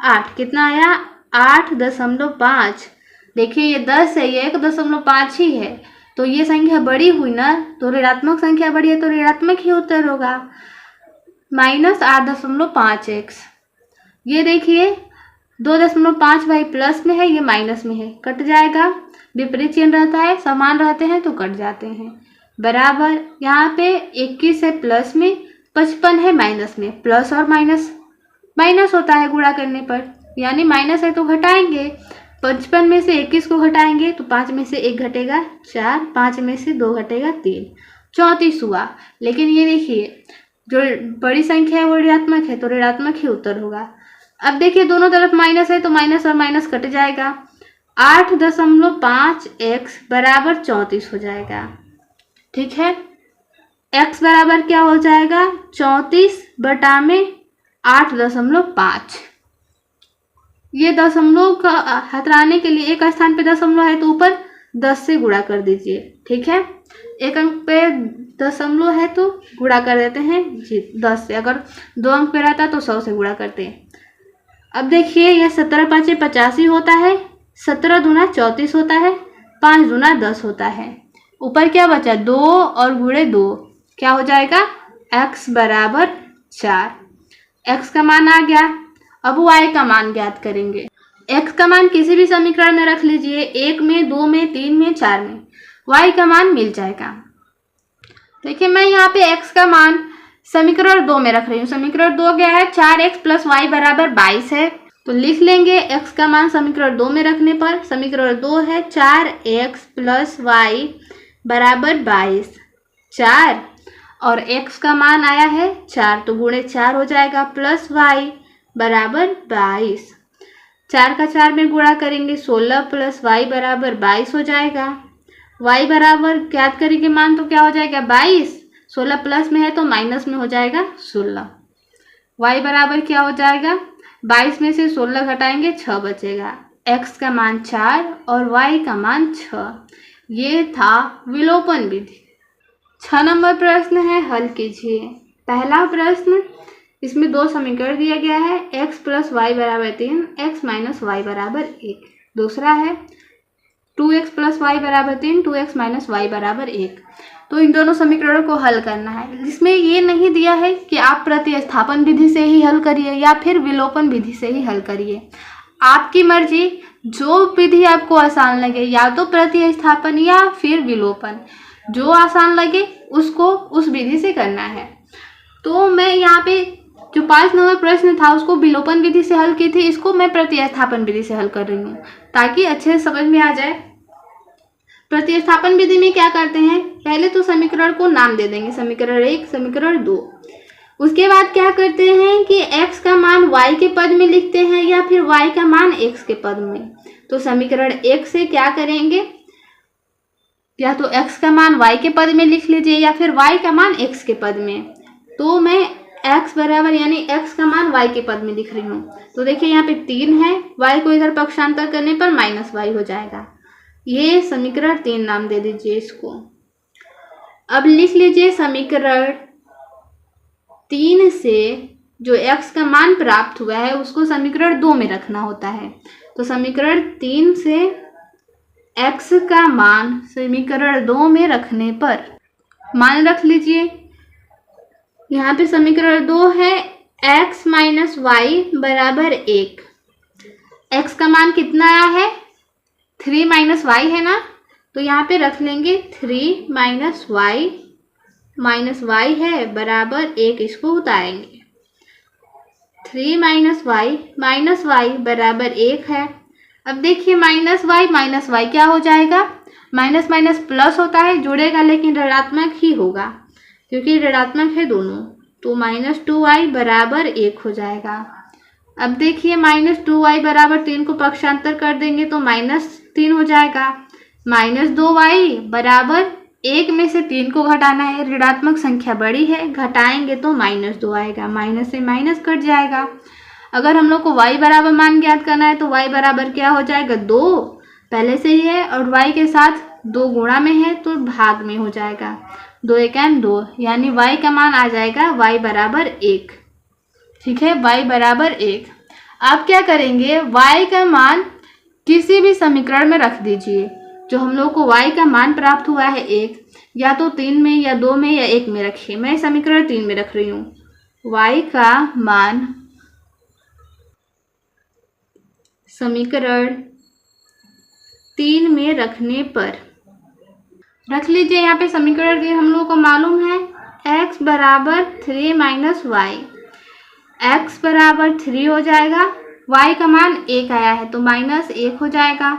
8, कितना आया 8.5। देखिए ये 10 है, ये 1.5 ही है, तो ये संख्या बड़ी हुई ना, तो ऋणात्मक संख्या बड़ी है तो ऋणात्मक ही उत्तर होगा, -8.5x। ये देखिए 2.5 y प्लस में है, ये माइनस में है, कट जाएगा। विपरीत चिन्ह रहता है, समान रहते हैं तो कट जाते हैं, बराबर यहाँ पे 21 है प्लस में, 55 है माइनस में। प्लस और माइनस माइनस होता है गुणा करने पर, यानी माइनस है तो घटाएंगे। 55 में से 21 को घटाएंगे तो 5 में से 1 घटेगा 4, 5 में से 2 घटेगा 3, 34 हुआ। लेकिन ये देखिए जो बड़ी संख्या है वो ऋणात्मक है तो ऋणात्मक ही उत्तर होगा। अब देखिए दोनों तरफ माइनस है तो माइनस और माइनस कट जाएगा, 8.5x बराबर 34 हो जाएगा। ठीक है, x बराबर क्या हो जाएगा, 34 बटा में 8.5। ये दशमलव का हटाने के लिए एक स्थान पे दशमलव है तो ऊपर 10 से गुणा कर दीजिए। ठीक है, एक अंक पे दशमलव है तो गुणा कर देते हैं जी 10 से, अगर 2 अंक पे रहता तो 100 से गुणा करते हैं। अब देखिए यह 17 पाँचे 85 होता है, 17 दूना 34 होता है, 5 दूना 10 होता है। ऊपर क्या बचा 2 और गुणे 2 क्या हो जाएगा x बराबर 4। x का मान आ गया। अब y का मान ज्ञात करेंगे। x का मान किसी भी समीकरण में रख लीजिए, 1 में 2 में 3 में 4 में, y का मान मिल जाएगा। देखिए मैं यहाँ पे x का मान समीकरण 2 में रख रही हूँ। समीकरण 2 क्या है 4x प्लस वाई बराबर 22 है, तो लिख लेंगे x का मान समीकरण 2 में रखने पर। समीकरण 2 है 4x प्लस वाई बराबर 22, 4 और x का मान आया है 4 तो गुणे 4 हो जाएगा, प्लस y बराबर 22, 4 का 4 में गुणा करेंगे 16 प्लस y बराबर 22 हो जाएगा। y बराबर ज्ञात करेंगे मान तो क्या हो जाएगा 22, 16 प्लस में है तो माइनस में हो जाएगा 16। y बराबर क्या हो जाएगा 22 में से 16 घटाएंगे 6 बचेगा। x का मान 4 और y का मान 6। ये था विलोपन विधि। 6 नंबर प्रश्न है, हल कीजिए। पहला प्रश्न, इसमें 2 समीकरण दिया गया है, x प्लस वाई बराबर 3, x माइनस वाई बराबर 1। दूसरा है 2x प्लस वाई बराबर 3, 2x माइनस वाई बराबर 1। तो इन दोनों समीकरणों को हल करना है। इसमें ये नहीं दिया है कि आप प्रतिस्थापन विधि से ही हल करिए या फिर विलोपन विधि से ही हल करिए, आपकी मर्जी, जो विधि आपको आसान लगे, या तो प्रतिस्थापन या फिर विलोपन, जो आसान लगे उसको उस विधि से करना है। तो मैं यहाँ पे जो 5 नंबर प्रश्न था उसको विलोपन विधि से हल की थी, इसको मैं प्रतिस्थापन विधि से हल कर रही हूँ ताकि अच्छे से समझ में आ जाए। प्रतिस्थापन विधि में क्या करते हैं, पहले तो समीकरण को नाम दे देंगे, समीकरण 1, समीकरण 2। उसके बाद क्या करते हैं कि x का मान y के पद में लिखते हैं या फिर y का मान x के पद में। तो समीकरण 1 से क्या करेंगे, या तो x का मान y के पद में लिख लीजिए या फिर y का मान x के पद में। तो मैं x बराबर यानी x का मान y के पद में लिख रही हूँ। तो देखिए यहाँ पे 3 है, y को इधर पक्षांतर करने पर माइनस y हो जाएगा। ये समीकरण 3 नाम दे दीजिए इसको। अब लिख लीजिए समीकरण 3 से जो x का मान प्राप्त हुआ है उसको समीकरण 2 में रखना होता है। तो समीकरण 3 से x का मान समीकरण 2 में रखने पर मान रख लीजिए। यहाँ पे समीकरण 2 है x माइनस वाई बराबर 1। x का मान कितना आया है 3 माइनस वाई है ना, तो यहाँ पे रख लेंगे 3 माइनस वाई है बराबर 1, इसको उतारेंगे। 3 माइनस वाई बराबर 1 है। अब देखिए माइनस वाई क्या हो जाएगा, माइनस माइनस प्लस होता है, जुड़ेगा लेकिन ऋणात्मक ही होगा क्योंकि ऋणात्मक है दोनों। तो -2y बराबर 1 हो जाएगा। अब देखिए -2y बराबर 3 को पक्षांतर कर देंगे तो -3 हो जाएगा। -2y बराबर 1 में से 3 को घटाना है, ऋणात्मक संख्या बड़ी है, घटाएंगे तो -2 आएगा, माइनस से माइनस कट जाएगा। अगर हम लोग को y बराबर मान ज्ञात करना है तो y बराबर क्या हो जाएगा 2, पहले से ही है, और y के साथ 2 गुणा में है तो भाग में हो जाएगा, 2 एकम 2, यानी y का मान आ जाएगा y बराबर 1। ठीक है, y बराबर 1। आप क्या करेंगे, y का मान किसी भी समीकरण में रख दीजिए। जो हम लोग को y का मान प्राप्त हुआ है 1, या तो 3 में या 2 में या 1 में रखिए। मैं समीकरण 3 में रख रही हूँ। y का मान समीकरण 3 में रखने पर रख लीजिए। यहाँ पे समीकरण 3 हम लोग को मालूम है x बराबर 3 माइनस वाई, x बराबर 3 हो जाएगा, y का मान 1 आया है तो -1 हो जाएगा।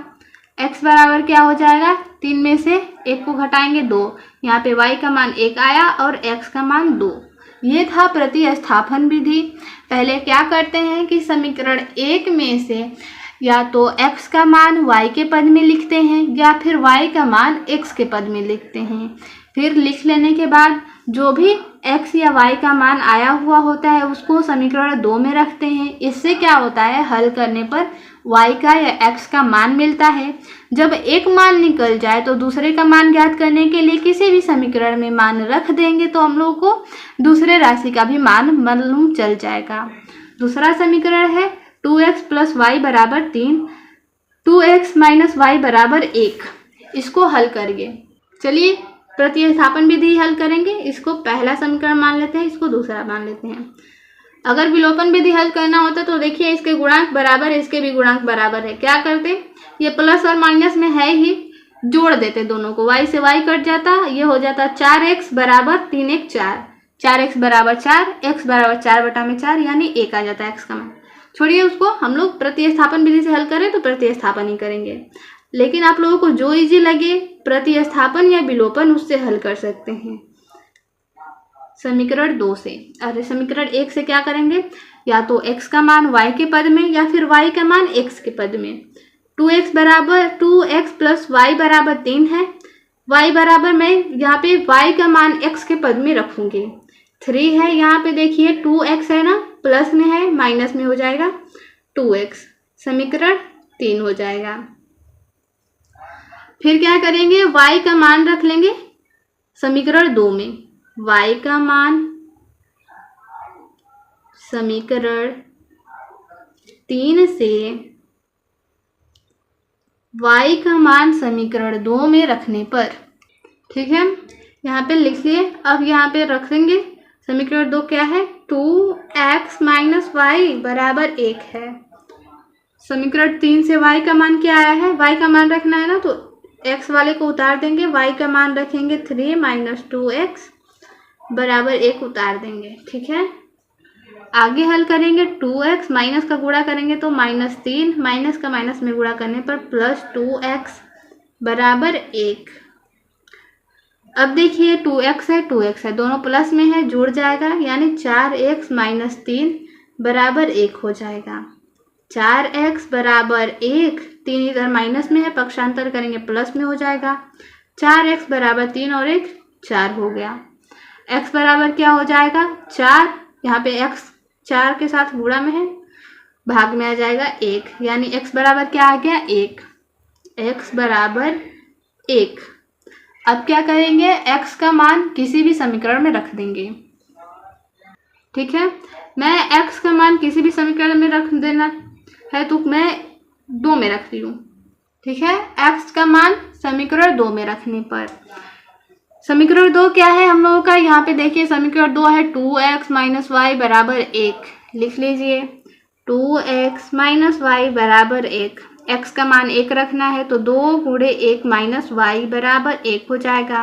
x बराबर क्या हो जाएगा, 3 में से 1 को घटाएंगे 2, यहाँ पे y का मान 1 आया और x का मान 2। ये था प्रतिस्थापन विधि। पहले क्या करते हैं कि समीकरण 1 में से या तो x का मान y के पद में लिखते हैं या फिर y का मान x के पद में लिखते हैं। फिर लिख लेने के बाद जो भी x या y का मान आया हुआ होता है उसको समीकरण 2 में रखते हैं। इससे क्या होता है, हल करने पर y का या x का मान मिलता है। जब एक मान निकल जाए तो दूसरे का मान ज्ञात करने के लिए किसी भी समीकरण में मान रख देंगे तो हम लोग को दूसरे राशि का भी मान मालूम चल जाएगा। दूसरा समीकरण है 2x + y = 3, 2x - y = 1। इसको हल करिए। चलिए प्रतिस्थापन विधि हल करेंगे। इसको पहला समीकरण मान लेते हैं, इसको दूसरा मान लेते हैं। अगर विलोपन विधि हल करना होता तो देखिए इसके गुणांक बराबर, इसके भी गुणांक बराबर है। क्या करते, ये प्लस और माइनस में है ही, जोड़ देते दोनों को, y से y कट जाता, ये हो जाता 4x = 3 × 4, 4x = 4, x = 4/4 यानी 1 आ जाता है x का मान। छोड़िए उसको, हम लोग प्रतिस्थापन विधि से हल करें तो प्रतिस्थापन ही करेंगे, लेकिन आप लोगों को जो इजी लगे प्रतिस्थापन या विलोपन उससे हल कर सकते हैं। समीकरण 2 से, अरे समीकरण 1 से क्या करेंगे, या तो x का मान y के पद में या फिर y का मान x के पद में। 2x + y = 3 है, y बराबर मैं यहाँ पे y का मान x के पद में रखूंगी। 3 है, यहाँ पे देखिए 2x है ना, प्लस में है माइनस में हो जाएगा 2x, समीकरण 3 हो जाएगा। फिर क्या करेंगे, y का मान रख लेंगे समीकरण 2 में, y का मान समीकरण 3 से y का मान समीकरण 2 में रखने पर, ठीक है, यहाँ पे लिख लिए। अब यहाँ पे रखेंगे समीकरण 2 क्या है, 2x - y = 1 है। समीकरण 3 से y का मान क्या आया है, y का मान रखना है ना, तो x वाले को उतार देंगे, y का मान रखेंगे 3 - 2x = 1 उतार देंगे, ठीक है। आगे हल करेंगे, 2x माइनस का गुणा करेंगे तो -3, माइनस का माइनस में गुणा करने पर +2x = 1। अब देखिए 2x है 2x है, दोनों प्लस में है, जुड़ जाएगा यानी 4x - 3 = 1 हो जाएगा। 4x = 1, 3 इधर माइनस में है, पक्षांतर करेंगे प्लस में हो जाएगा। 4x = 3 और 1 4 हो गया। x बराबर क्या हो जाएगा, 4, यहाँ पे x 4 के साथ गुणा में है, भाग में आ जाएगा 1, यानी x बराबर क्या आ गया, 1, x = 1। अब क्या करेंगे, x का मान किसी भी समीकरण में रख देंगे, ठीक है। मैं x का मान किसी भी समीकरण में रख देना है तो मैं 2 में रख रही हूँ, ठीक है। x का मान समीकरण 2 में रखने पर, समीकरण 2 क्या है हम लोगों का, यहाँ पे देखिए समीकरण 2 है 2x - y = 1, लिख लीजिए 2x - y = 1। x का मान 1 रखना है तो 2 × 1 - y = 1 हो जाएगा।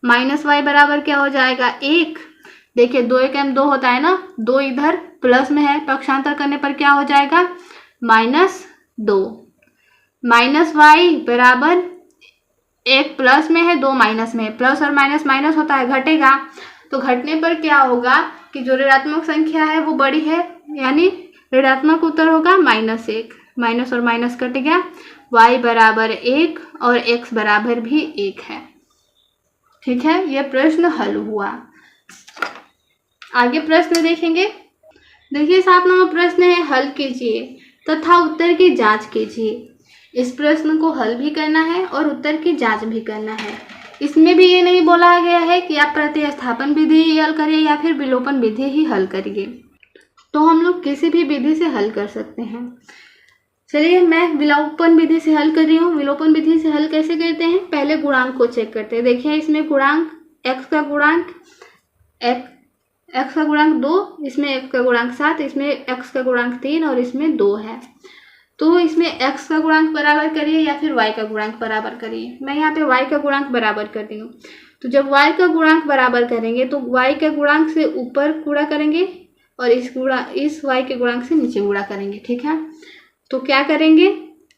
-y बराबर क्या हो जाएगा, 1। देखिए 2 × 1 = 2 होता है ना, 2 इधर प्लस में है, पक्षांतर करने पर क्या हो जाएगा, -2। -y बराबर 1 प्लस में है, 2 माइनस में है, प्लस और माइनस माइनस होता है, घटेगा, तो घटने पर क्या होगा कि जो ऋणात्मक संख्या है वो बड़ी है, यानी ऋणात्मक उत्तर होगा -1, माइनस और माइनस कट गया, y बराबर 1 और x बराबर भी 1 है, ठीक है। यह प्रश्न हल हुआ। आगे प्रश्न देखेंगे। देखिए 7 नंबर प्रश्न है, हल कीजिए तथा उत्तर की जांच कीजिए। इस प्रश्न को हल भी करना है और उत्तर की जांच भी करना है। इसमें भी ये नहीं बोला गया है कि आप प्रतिस्थापन विधि ही हल करिए या फिर विलोपन विधि ही हल करिए, तो हम लोग किसी भी विधि से हल कर सकते हैं। चलिए मैं विलोपन विधि से हल कर रही हूँ। विलोपन विधि से हल कैसे करते हैं, पहले गुणांक को चेक करते हैं। देखिए इसमें गुणांक x का गुणांक 2, इसमें x का गुणांक 7, इसमें x का गुणांक 3 और इसमें 2 है, तो इसमें x का गुणांक बराबर करिए या फिर y का गुणांक बराबर करिए। मैं यहाँ पे y का गुणांक बराबर कर रही हूँ, तो जब y का गुणांक बराबर करेंगे तो y के गुणांक से ऊपर गुणा करेंगे और इस y के गुणांक से नीचे गुणा करेंगे, ठीक है। तो क्या करेंगे,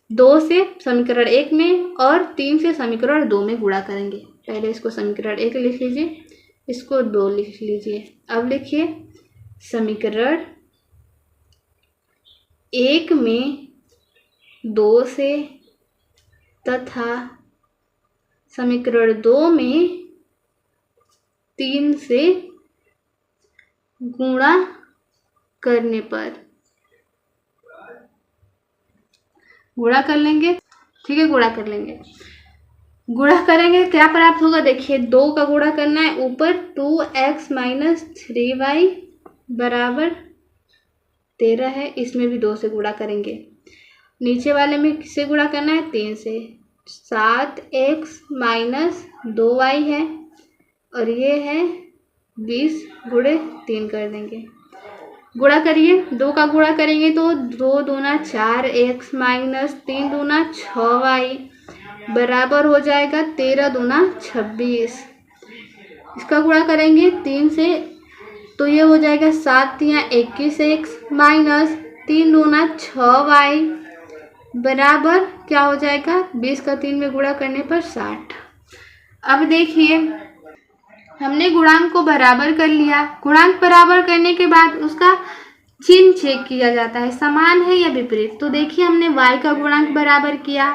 2 से समीकरण 1 में और 3 से समीकरण 2 में गुणा करेंगे। पहले इसको समीकरण 1 लिख लीजिए, इसको 2 लिख लीजिए। अब लिखिए समीकरण 1 में 2 से तथा समीकरण 2 में 3 से गुणा करने पर गुणा कर लेंगे, ठीक है, गुणा कर लेंगे। गुणा करेंगे क्या प्राप्त होगा, देखिए 2 का गुणा करना है, ऊपर 2x माइनस 3y बराबर 13 है, इसमें भी 2 से गुणा करेंगे। नीचे वाले में किससे गुणा करना है, 3 से। 7x माइनस 2y है और ये है 20 गुणे 3 कर देंगे। गुणा करिए, 2 का गुणा करेंगे तो 2 दूना 4x माइनस 3 दूना 6y बराबर हो जाएगा 13 दूना 26। इसका गुणा करेंगे 3 से तो ये हो जाएगा 7 या 21x माइनस 3 दूना 6y बराबर क्या हो जाएगा, 20 का 3 में गुणा करने पर 60। अब देखिए हमने गुणांक को बराबर कर लिया। गुणांक बराबर करने के बाद उसका चिन्ह चेक किया जाता है, समान है या विपरीत। तो देखिए हमने y का गुणांक बराबर किया।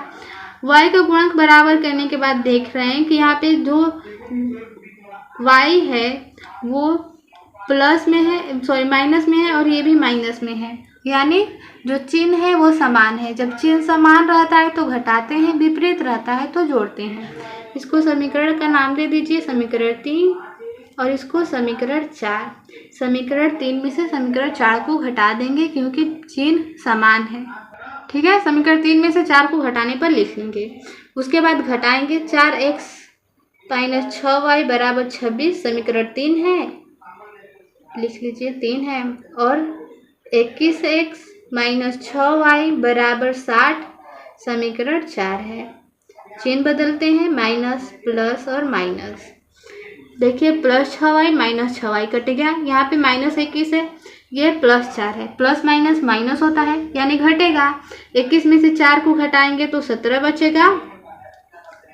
y का गुणांक बराबर करने के बाद देख रहे हैं कि यहाँ पे जो y है वो प्लस में है, सॉरी माइनस में है, और ये भी माइनस में है, यानी जो चिन्ह है वो समान है। जब चिन्ह समान रहता है तो घटाते हैं, विपरीत रहता है तो जोड़ते हैं। इसको समीकरण का नाम दे दीजिए समीकरण 3 और इसको समीकरण 4। समीकरण 3 में से समीकरण 4 को घटा देंगे क्योंकि चिन्ह समान है, ठीक है। समीकरण 3 में से 4 को घटाने पर लिख लेंगे। उसके बाद घटाएंगे, 4x माइनस 6y बराबर 26 समीकरण 3 है, लिख लीजिए 3 है, और 21x माइनस 6y बराबर 60 समीकरण 4 है। चिन्ह बदलते हैं, माइनस प्लस और माइनस। देखिए plus 6y minus 6y cut गया, यहाँ पे माइनस 21 है, ये प्लस 4 है। प्लस माइनस माइनस होता है यानी घटेगा। 21 में से 4 को घटाएंगे तो 17 बचेगा,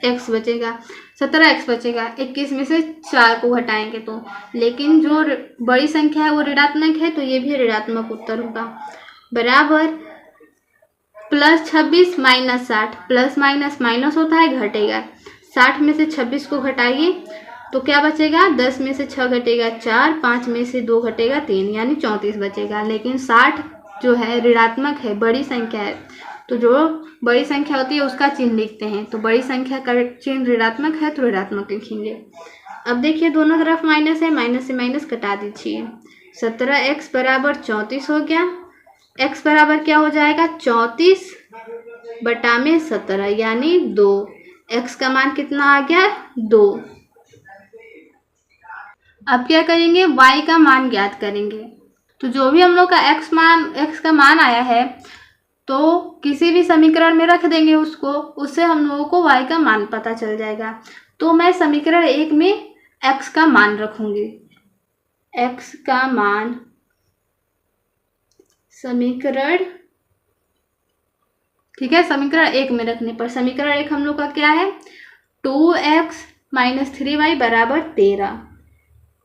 x बचेगा, 17x बचेगा। 21 में से 4 को घटाएंगे तो, लेकिन जो बड़ी संख्या है वो ऋणात्मक है तो ये भी ऋणात्मक उत्तर होगा। बराबर plus 26 minus 60, plus minus minus होता है, घटेगा। 60 में से 26 को घटाइए तो क्या बचेगा, 10 में से 6 घटेगा 4, 5 में से 2 घटेगा 3, यानी 34 बचेगा। लेकिन 60 जो है ऋणात्मक है, बड़ी संख्या है, तो जो बड़ी संख्या होती है उसका चिन्ह लिखते हैं। तो बड़ी संख्या का चिन्ह ऋणात्मक है तो ऋणात्मक लिखेंगे। अब देखिए दोनों तरफ माइनस है, माइनस से माइनस कटा दीजिए। 17x बराबर 34 हो गया। x बराबर क्या हो जाएगा, 34 बटा में 17 यानी 2। x का मान कितना आ गया, 2। अब क्या करेंगे, y का मान ज्ञात करेंगे। तो जो भी हम लोग का x का मान आया है तो किसी भी समीकरण में रख देंगे उसको, उससे हम लोगों को y का मान पता चल जाएगा। तो मैं समीकरण 1 में x का मान रखूंगी। x का मान समीकरण, ठीक है, समीकरण 1 में रखने पर समीकरण 1 हम लोग का क्या है, 2x माइनस 3y बराबर 13।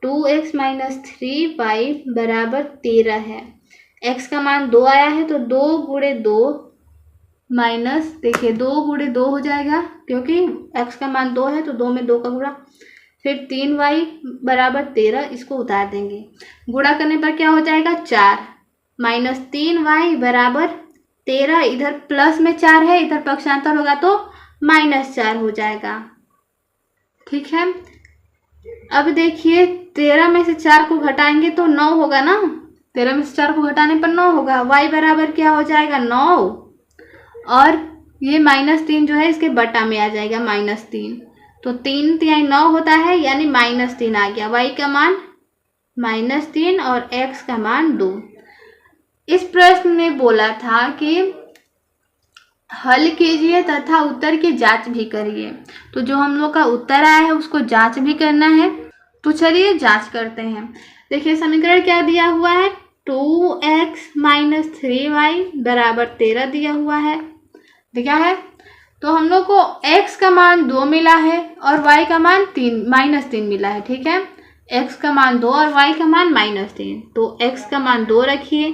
2x माइनस 3y बराबर 13 है। x का मान 2 आया है तो 2 गुणे 2 माइनस, देखिए 2 गुणे 2 हो जाएगा क्योंकि x का मान 2 है तो 2 में 2 का गुणा, फिर 3y बराबर 13, इसको उतार देंगे। गुणा करने पर क्या हो जाएगा, 4 माइनस 3y बराबर 13। इधर प्लस में 4 है, इधर पक्षांतर होगा तो माइनस 4 हो जाएगा, ठीक है। अब देखिए 13 में से 4 को घटाएंगे तो 9 होगा ना, 13 में से 4 को घटाने पर 9 होगा। y बराबर क्या हो जाएगा, 9, और ये -3 जो है इसके बटा में आ जाएगा -3, तो 3 तिहाई 9 होता है यानी -3 आ गया। y का मान -3 और x का मान 2। इस प्रश्न में बोला था कि हल कीजिए तथा उत्तर की जांच भी करिए। तो जो हम लोग का उत्तर आया है उसको जांच भी करना है, तो चलिए जांच करते हैं। देखिए समीकरण क्या दिया हुआ है, 2x माइनस 3y बराबर 13 दिया हुआ है, दिया है। तो हम लोग को x का मान 2 मिला है और y का मान -3 मिला है, ठीक है। x का मान 2 और y का मान -3, तो x का मान 2 रखिए,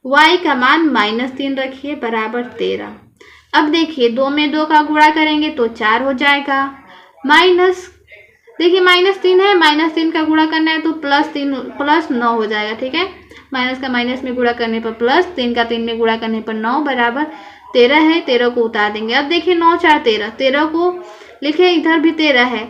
y का मान -3 रखिए, बराबर 13। अब देखिए 2 में 2 का गुणा करेंगे तो 4 हो जाएगा, माइनस, देखिए -3 है, -3 का गुणा करना है तो +9 हो जाएगा, ठीक है। माइनस का माइनस में गुणा करने पर प्लस, 3 का 3 में गुणा करने पर 9 बराबर 13 है, 13 को उतार देंगे। अब देखिए 9 4 13, 13 को लिखे, इधर भी 13 है।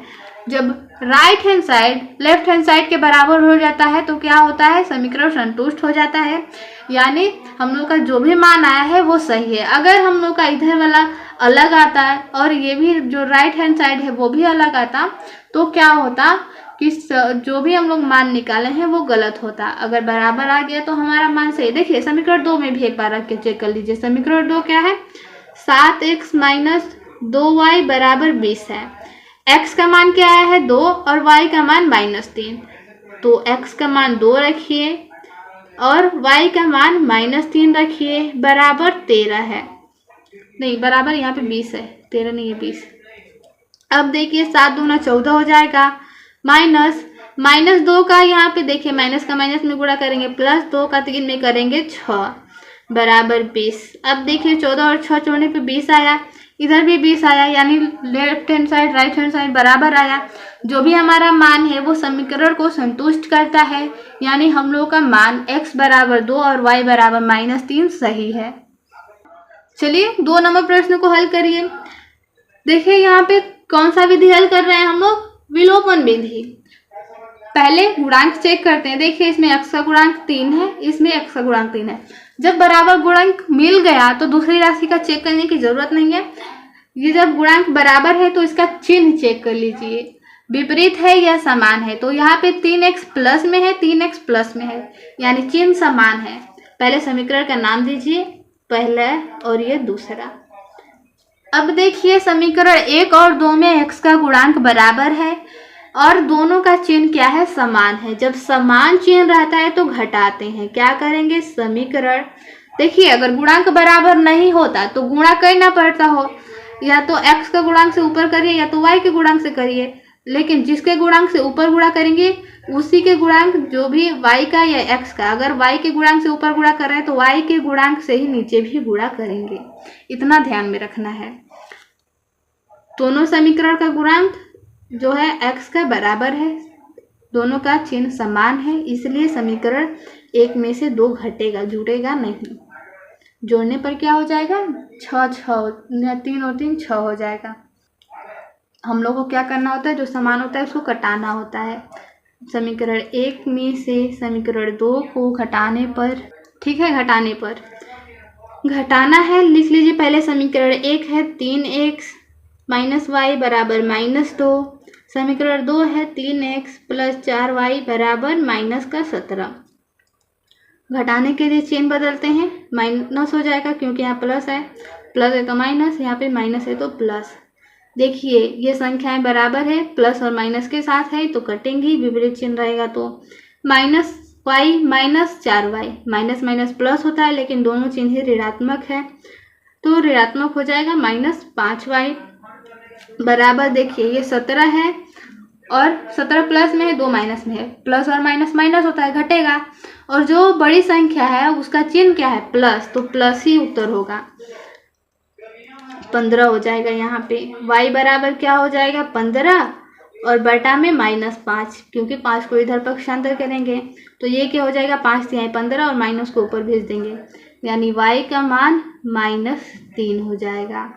जब right hand side left hand side के बराबर हो जाता है तो क्या होता है, समीकरण संतुष्ट हो जाता है, यानी हम लोग का जो भी मान आया है वो सही है। अगर हम लोग का इधर वाला अलग आता है और ये भी जो राइट हैंड साइड है वो भी अलग आता तो क्या होता कि जो भी हम लोग मान निकाले हैं वो गलत होता। अगर बराबर आ गया तो हमारा मान सही। देखिए समीकरण 2 में भी एक बार रख के चेक कर लीजिए। समीकरण 2 क्या है, 7x माइनस 2y बराबर 20 है। x का मान क्या आया है 2 और y का मान -3, तो x का मान 2 रखिए और y का मान -3 रखिए, बराबर 13 है। नहीं, बराबर यहाँ पे 20 है, 13 नहीं है 20। अब देखिए 7 दूना 14 हो जाएगा, माइनस 2 का यहाँ पे देखिए माइनस का माइनस में गुणा करेंगे, प्लस 2 का 3 में करेंगे 6 बराबर 20। अब देखिए 14 और 6 जोड़ने पे 20 आया, इधर भी 20 आया, यानी left hand side right hand side बराबर आया। जो भी हमारा मान है वो समीकरण को संतुष्ट करता है, यानी हम लोग का मान x बराबर 2 और y बराबर -3 सही है। चलिए 2 नंबर प्रश्न को हल करिए। देखिए यहाँ पे कौन सा विधि हल कर रहे हैं हम लोग, विलोपन विधि। पहले गुणांक चेक करते हैं। देखिए इसमें x का गुणांक 3 है, इसमें x का गुणांक 3 है। जब बराबर गुणांक मिल गया तो दूसरी राशि का चेक करने की जरूरत नहीं है। ये जब गुणांक बराबर है तो इसका चिन्ह चेक कर लीजिए, विपरीत है या समान है। तो यहाँ पे 3x प्लस में है, 3x प्लस में है, यानी चिन्ह समान है। पहले समीकरण का नाम दीजिए, पहला और ये दूसरा। अब देखिए समीकरण 1 और 2 में x का गुणांक बराबर है और दोनों का चिन्ह क्या है, समान है। जब समान चिन्ह रहता है तो घटाते हैं। क्या करेंगे, समीकरण, देखिए अगर गुणांक बराबर नहीं होता तो गुणा करना पड़ता हो, या तो x का गुणांक से ऊपर करिए या तो y के गुणांक से करिए। लेकिन जिसके गुणांक से ऊपर गुणा करेंगे उसी के गुणांक, जो भी y का या x का, अगर y के गुणांक से ऊपर गुणा कर रहे हैं तो y के गुणांक से ही नीचे भी गुणा करेंगे। इतना ध्यान में रखना है। दोनों समीकरण का गुणांक जो है x का बराबर है, दोनों का चिन्ह समान है, इसलिए समीकरण 1 में से 2 घटेगा, जुड़ेगा नहीं। जोड़ने पर क्या हो जाएगा, 3 और 3 6 हो जाएगा। हम लोग को क्या करना होता है, जो समान होता है उसको घटाना होता है। समीकरण 1 में से समीकरण 2 को घटाने पर, ठीक है, घटाने पर घटाना है, लिख लीजिए। पहले समीकरण 1 है 3x माइनस y बराबर -2, समीकरण 2 है 3x प्लस 4y बराबर -17। घटाने के लिए चिन्ह बदलते हैं, माइनस हो जाएगा क्योंकि यहाँ प्लस है, प्लस है तो माइनस, यहाँ पे माइनस है तो प्लस। देखिए ये संख्याएं बराबर है, प्लस और माइनस के साथ है तो कटेंगी, विपरीत चिन्ह रहेगा तो -y minus 4y, minus minus plus होता है लेकिन दोनों चिन्ह ऋणात्मक है तो ऋणात्मक हो जाएगा, -5y बराबर, देखिए ये 17 है और 17 प्लस में है, 2 माइनस में है, प्लस और माइनस माइनस होता है, घटेगा। और जो बड़ी संख्या है उसका चिन्ह क्या है, प्लस, तो प्लस ही उत्तर होगा, 15 हो जाएगा। यहाँ पे y बराबर क्या हो जाएगा, 15 और बटा में -5, क्योंकि 5 को इधर पक्षांतर करेंगे तो ये क्या हो जाएगा, 5 यहाँ 15 और माइनस को ऊपर भेज देंगे, यानी y का मान -3 हो जाएगा।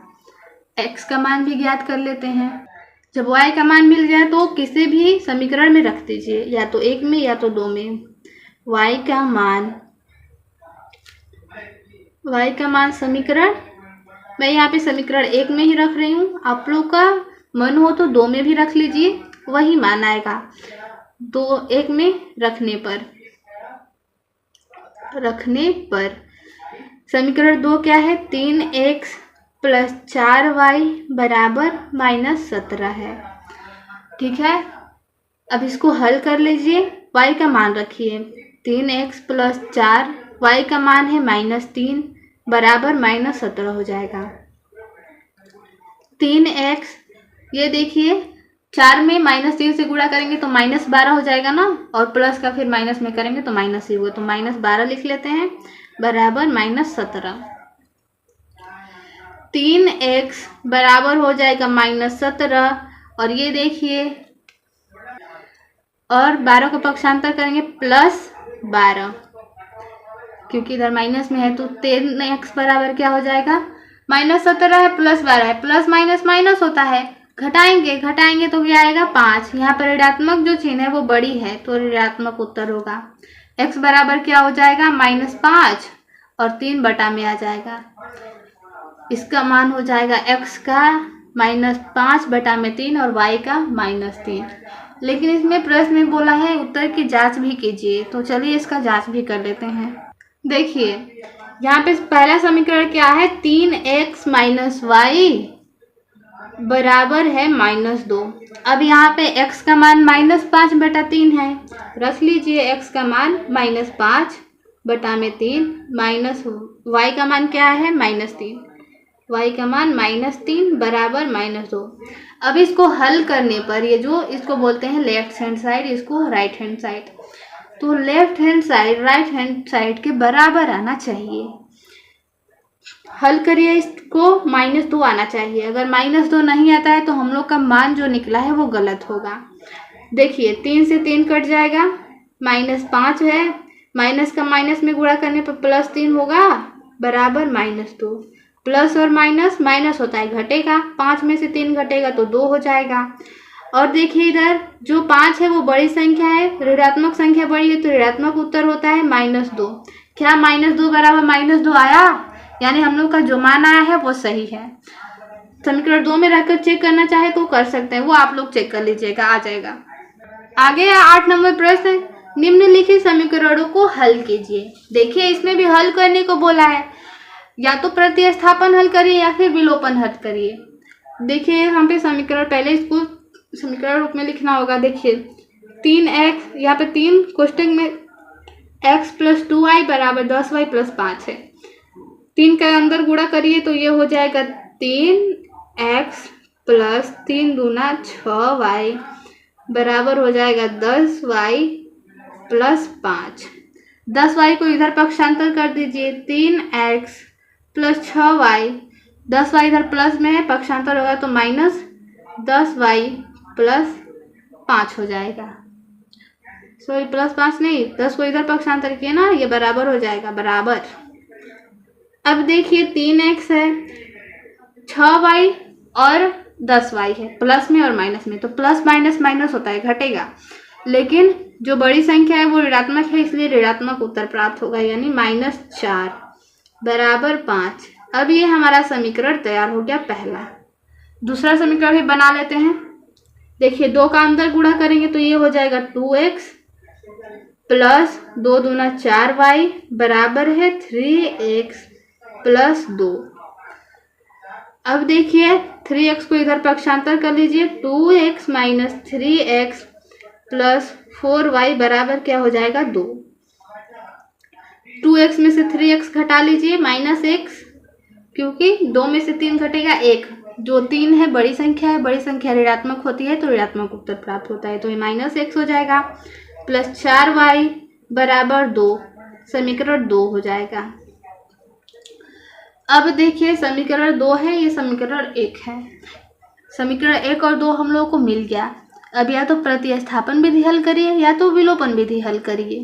x का मान भी ज्ञात कर लेते हैं। जब y का मान मिल जाए तो किसी भी समीकरण में रख दीजिए, या तो 1 में या तो 2 में। y का मान समीकरण, मैं यहाँ पे समीकरण 1 में ही रख रही हूँ, आप लोग का मन हो तो 2 में भी रख लीजिए, वही मान आएगा। 1 में रखने पर समीकरण 2 क्या है, 3x प्लस 4y बराबर -17 है। ठीक है, अब इसको हल कर लीजिए। y का मान रखिए 3x प्लस 4, y का मान है -3 बराबर -17 हो जाएगा। 3x, ये देखिए 4 में -3 से गुणा करेंगे तो -12 हो जाएगा ना, और प्लस का फिर माइनस में करेंगे तो माइनस ही होगा, तो -12 लिख लेते हैं बराबर -17। 3x बराबर हो जाएगा -17, और ये देखिए, और 12 का पक्षांतर करेंगे +12, क्योंकि इधर माइनस में है तो 3x बराबर क्या हो जाएगा, -17 है, +12 है, प्लस माइनस माइनस होता है, घटाएंगे तो क्या आएगा 5। यहाँ पर ऋणात्मक जो चिन्ह है वो बड़ी है तो ऋणात्मक उत्तर होगा। x बराबर क्या हो जाएगा -5 और 3 बटा में आ जाएगा। इसका मान हो जाएगा x का -5 बटा में 3 और y का -3। लेकिन इसमें प्रश्न में बोला है उत्तर की जांच भी कीजिए, तो चलिए इसका जांच भी कर लेते हैं। देखिए यहाँ पे पहला समीकरण क्या है, 3x - y बराबर है -2। अब यहाँ पे x का मान -5 बटा 3 है, रख लीजिए x का मान -5 बटा में 3 माइनस y का मान क्या है -3, y का मान -3 बराबर -2। अब इसको हल करने पर ये जो इसको बोलते हैं लेफ्ट हैंड साइड, इसको राइट हैंड साइड, तो left hand side right hand side के बराबर आना चाहिए। हल करिए, इसको -2 आना चाहिए। अगर -2 नहीं आता है तो हम लोग का मान जो निकला है वो गलत होगा। देखिए 3 से 3 कट जाएगा, -5 है, माइनस का माइनस में गुणा करने पर +3 होगा बराबर -2। प्लस और माइनस होता है घटेगा, 5 में से 3 घटेगा तो 2 हो जाएगा। और देखिए इधर जो 5 है वो बड़ी संख्या है, ऋणात्मक संख्या बड़ी है तो ऋणात्मक उत्तर होता है -2। क्या -2 बराबर -2 आया? यानी हम लोग का जो मान आया है वो सही है। समीकरण 2 में रखकर चेक करना चाहे तो कर सकते हैं, वो आप लोग चेक कर लीजिएगा, आ जाएगा। आगे 8 नंबर प्रश्न, निम्नलिखित समीकरणों को हल कीजिए। देखिए इसमें भी हल करने को बोला है, या तो प्रतिस्थापन हल करिए या फिर विलोपन हल करिए। देखिए यहाँ पे समीकरण, पहले इसको समीकरण रूप में लिखना होगा। देखिए 3x, यहाँ पे 3 कोष्टक में x + 2y बराबर 10y + 5 है। 3 के अंदर गुणा करिए तो ये हो जाएगा 3x + 3 दूना 6y बराबर हो जाएगा 10y + 5। 10y को इधर पक्षांतर कर दीजिए, 3x + 6y, 10y इधर प्लस में है, पक्षांतर होगा तो -10y + 5 हो जाएगा। सॉरी +5 नहीं, 10 को इधर पक्षांतर किए ना, ये बराबर हो जाएगा बराबर। अब देखिए 3x है, 6y और 10y है, प्लस में और माइनस में, तो प्लस माइनस माइनस होता है घटेगा, लेकिन जो बड़ी संख्या है वो ऋणात्मक है इसलिए ऋणात्मक उत्तर प्राप्त होगा, यानी -4 बराबर 5। अब ये हमारा समीकरण तैयार हो गया पहला। दूसरा समीकरण भी बना लेते हैं। देखिए 2 का अंदर गुणा करेंगे तो ये हो जाएगा 2x + 2 दूना 4y बराबर है 3x + 2। अब देखिए 3x को इधर पक्षांतर कर लीजिए, 2x - 3x + 4y बराबर क्या हो जाएगा 2। 2x में से 3x घटा लीजिए -x, क्योंकि 2 में से 3 घटेगा 1, जो 3 है बड़ी संख्या है, बड़ी संख्या ऋणात्मक होती है तो ऋणात्मक उत्तर प्राप्त होता है, तो ये -x हो जाएगा, + 4y बराबर 2, समीकरण 2 हो जाएगा। अब देखिए समीकरण 2 है, ये समीकरण 1 है। समीकरण 1 और 2 हम लोगों को मिल गया। अब या तो प्रतिस्थापन विधि हल करिए या तो विलोपन विधि हल करिए।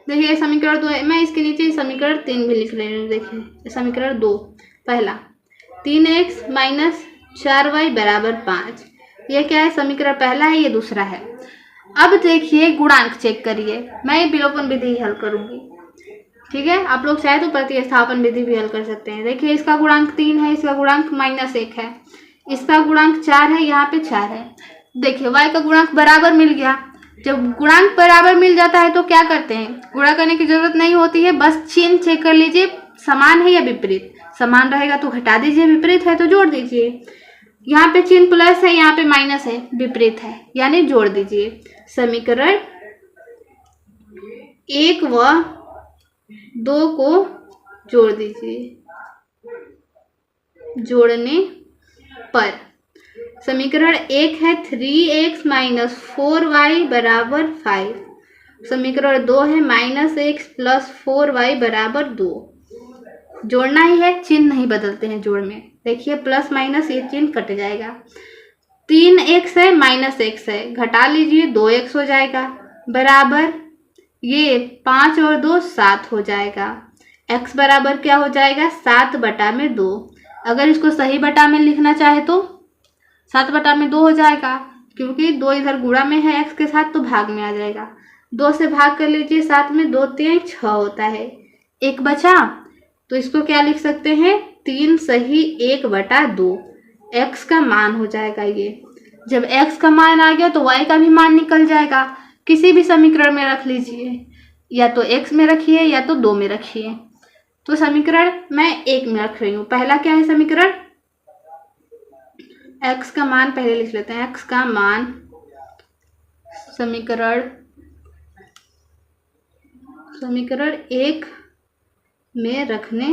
देखिए समीकरण 2 है, मैं इसके नीचे समीकरण 3 भी लिख रही हूँ। देखिए समीकरण 2 पहला, 3x - 4y बराबर 5, ये क्या है, समीकरण पहला है, ये दूसरा है। अब देखिए गुणांक चेक करिए, मैं विलोपन विधि हल करूँगी, ठीक है। आप लोग चाहे तो प्रतिस्थापन विधि भी हल कर सकते हैं। देखिए इसका गुणांक 3 है, इसका गुणांक -1 है, इसका गुणांक 4 है, यहाँ पे 4 है। देखिए y का गुणांक बराबर मिल गया। जब गुणांक बराबर मिल जाता है तो क्या करते हैं, गुणा करने की जरूरत नहीं होती है, बस चिन्ह चेक कर लीजिए समान है या विपरीत। समान रहेगा तो घटा दीजिए, विपरीत है तो जोड़ दीजिए। यहाँ पे चिन्ह प्लस है, यहाँ पे माइनस है, विपरीत है, यानी जोड़ दीजिए। समीकरण 1 व 2 को जोड़ दीजिए। जोड़ने पर समीकरण 1 है 3x - 4y बराबर 5, समीकरण 2 है -x + 4y बराबर 2। जोड़ना ही है, चिन्ह नहीं बदलते हैं जोड़ में। देखिए प्लस माइनस ये चिन्ह कट जाएगा। 3x है -x है, घटा लीजिए 2x हो जाएगा बराबर ये 5 और 2 7 हो जाएगा। x बराबर क्या हो जाएगा 7/2। अगर इसको सही बटा में लिखना चाहे तो 7/2 हो जाएगा, क्योंकि 2 इधर गुणा में है x के साथ तो भाग में आ जाएगा। 2 से भाग कर लीजिए, 7 में 2 3 6 होता है, 1 बचा, तो इसको क्या लिख सकते हैं 3 सही 1/2 x का मान हो जाएगा ये। जब x का मान आ गया तो y का भी मान निकल जाएगा। किसी भी समीकरण में रख लीजिए, या तो x में रखिए या तो 2 में रखिए। तो समीकरण मैं 1 में रख रही हूँ। पहला क्या है समीकरण, x का मान पहले लिख लेते हैं। x का मान समीकरण 1 में रखने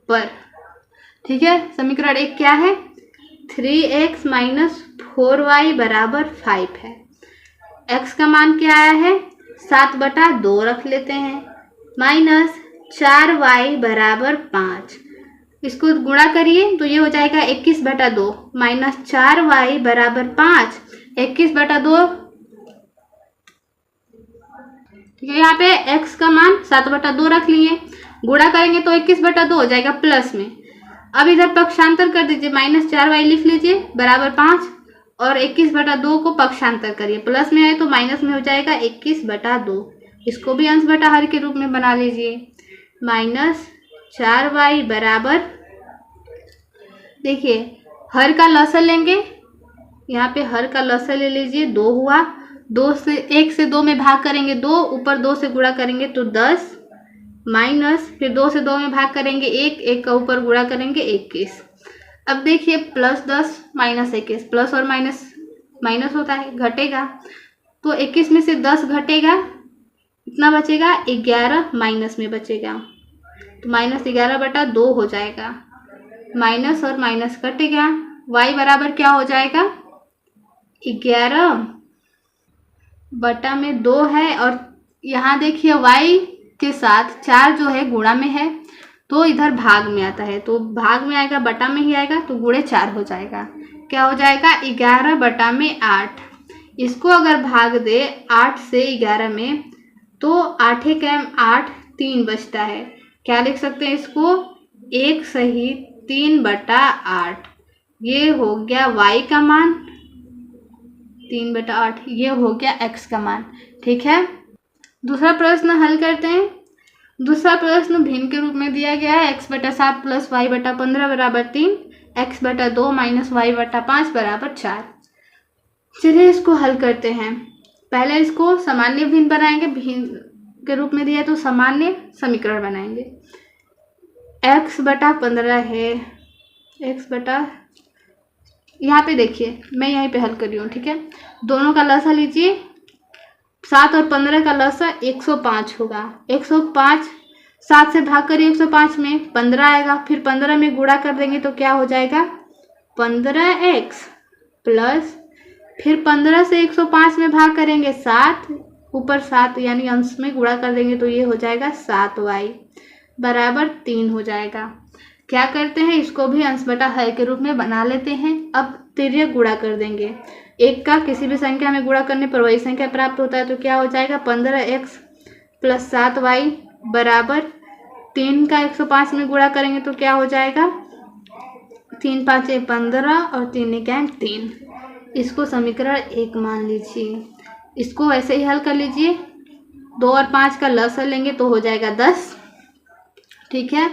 पर, ठीक है। समीकरण 1 क्या है 3x - 4y = 5 है। x का मान क्या आया है 7/2 रख लेते हैं, माइनस 4y = 5। इसको गुणा करिए तो ये हो जाएगा 21/2 माइनस 4y = 5। 21/2, ठीक है। यहाँ पे x का मान 7/2 रख लिए, गुणा करेंगे तो 21/2 हो जाएगा प्लस में। अब इधर पक्षांतर कर दीजिए, माइनस 4y लिख लीजिए बराबर 5, और 21/2 को पक्षांतर करिए, प्लस में है तो माइनस में हो जाएगा 21/2। इसको भी अंश बटा हर के रूप में बना लीजिए। माइनस 4y बराबर, देखिए हर का लसागु लेंगे, यहाँ पे हर का लसागु ले लीजिए, 2 हुआ, 1 से 2 में भाग करेंगे 2, ऊपर 2 से गुणा करेंगे तो 10, माइनस फिर 2 से 2 में भाग करेंगे 1, 1 का ऊपर गुणा करेंगे 21। अब देखिए प्लस 10 माइनस 21, प्लस और माइनस माइनस होता है, घटेगा, तो 21 में से 10 घटेगा, इतना बचेगा 11 माइनस में बचेगा, तो माइनस 11/2 हो जाएगा। माइनस और माइनस कटेगा, y बराबर क्या हो जाएगा 11/2 है, और यहाँ देखिए y के साथ 4 जो है गुणा में है तो इधर भाग में आता है, तो भाग में आएगा बटा में ही आएगा, तो गुणे 4 हो जाएगा। क्या हो जाएगा 11/8। इसको अगर भाग दे 8 से 11 में तो 8 × 8 3 बचता है। क्या लिख सकते हैं इसको 1 सही 3/8। ये हो गया y का मान 3/8, ये हो गया x का मान, ठीक है। दूसरा प्रश्न हल करते हैं। दूसरा प्रश्न भिन्न के रूप में दिया गया है, x/7 + y/15 = 3, x/2 - y/5 = 4। चलिए इसको हल करते हैं। पहले इसको सामान्य भिन्न बनाएंगे, भिन्न के रूप में दिया तो सामान्य समीकरण बनाएंगे। x/15 है, यहाँ पे देखिए मैं यहीं पे हल कर रही हूँ, ठीक है। दोनों का लसागु लीजिए, 7 और 15 का लसागु 105 होगा। 105 7 से भाग करिए, 105 में 15 आएगा, फिर 15 में गुणा कर देंगे तो क्या हो जाएगा 15x, प्लस फिर 15 से 105 में भाग करेंगे 7, ऊपर 7 यानी अंश में गुणा कर देंगे तो ये हो जाएगा 7y बराबर 3 हो जाएगा। क्या करते हैं, इसको भी अंश बटा हर के रूप में बना लेते हैं। अब तिर्यक गुणा कर देंगे, 1 का किसी भी संख्या में गुणा करने पर वही संख्या प्राप्त होता है, तो क्या हो जाएगा 15x + 7y बराबर 3 का 105 में गुणा करेंगे तो क्या हो जाएगा 3 × 5 = 15 और 3 × 3। इसको समीकरण 1 मान लीजिए। इसको ऐसे ही हल कर लीजिए, 2 और 5 का लसागु लेंगे तो हो जाएगा 10, ठीक है।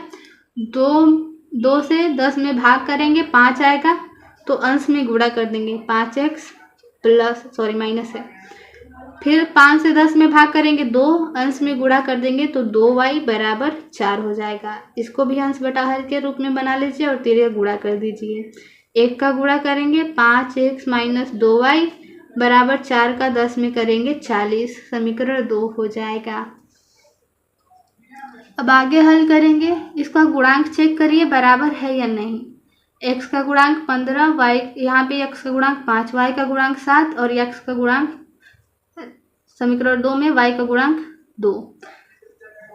2 से 10 में भाग करेंगे 5 आएगा, तो अंश में गुणा कर देंगे 5x माइनस है, फिर 5 से 10 में भाग करेंगे 2, अंश में गुणा कर देंगे तो 2y बराबर 4 हो जाएगा। इसको भी अंश बटा हर के रूप में बना लीजिए और तिर्यक गुणा कर दीजिए। 1 का गुणा करेंगे 5x - 2y बराबर 4 का 10 में करेंगे 40, समीकरण 2 हो जाएगा। अब आगे हल करेंगे, इसका गुणांक चेक करिए बराबर है या नहीं। x का गुणांक 15, y यहाँ पे x का गुणांक 5, y का गुणांक 7 और x का गुणांक समीकरण 2 में y का गुणांक 2।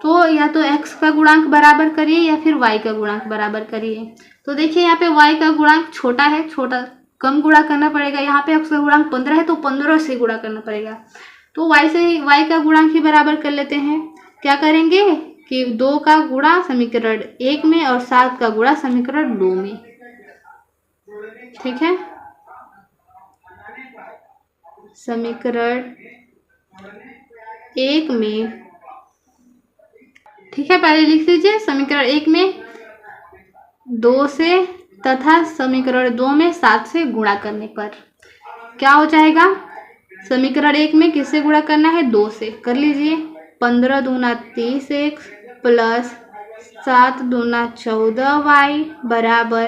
तो या तो x का गुणांक बराबर करिए या फिर y का गुणांक बराबर करिए। तो देखिए यहाँ पे y का गुणांक छोटा है, कम गुणा करना पड़ेगा। यहाँ पे x का गुणांक 15 है तो 15 से गुणा करना पड़ेगा, तो y का गुणांक ही बराबर कर लेते हैं। क्या करेंगे कि 2 का गुणा समीकरण 1 में और 7 का गुणा समीकरण 2 में। ठीक है, समीकरण 1 में, ठीक है, पहले लिख लीजिए समीकरण 1 में 2 से तथा समीकरण 2 में 7 से गुणा करने पर क्या हो जाएगा। समीकरण 1 में किससे गुणा करना है, 2 से, कर लीजिए। 15 दूना 30x प्लस 7 दूना 14y बराबर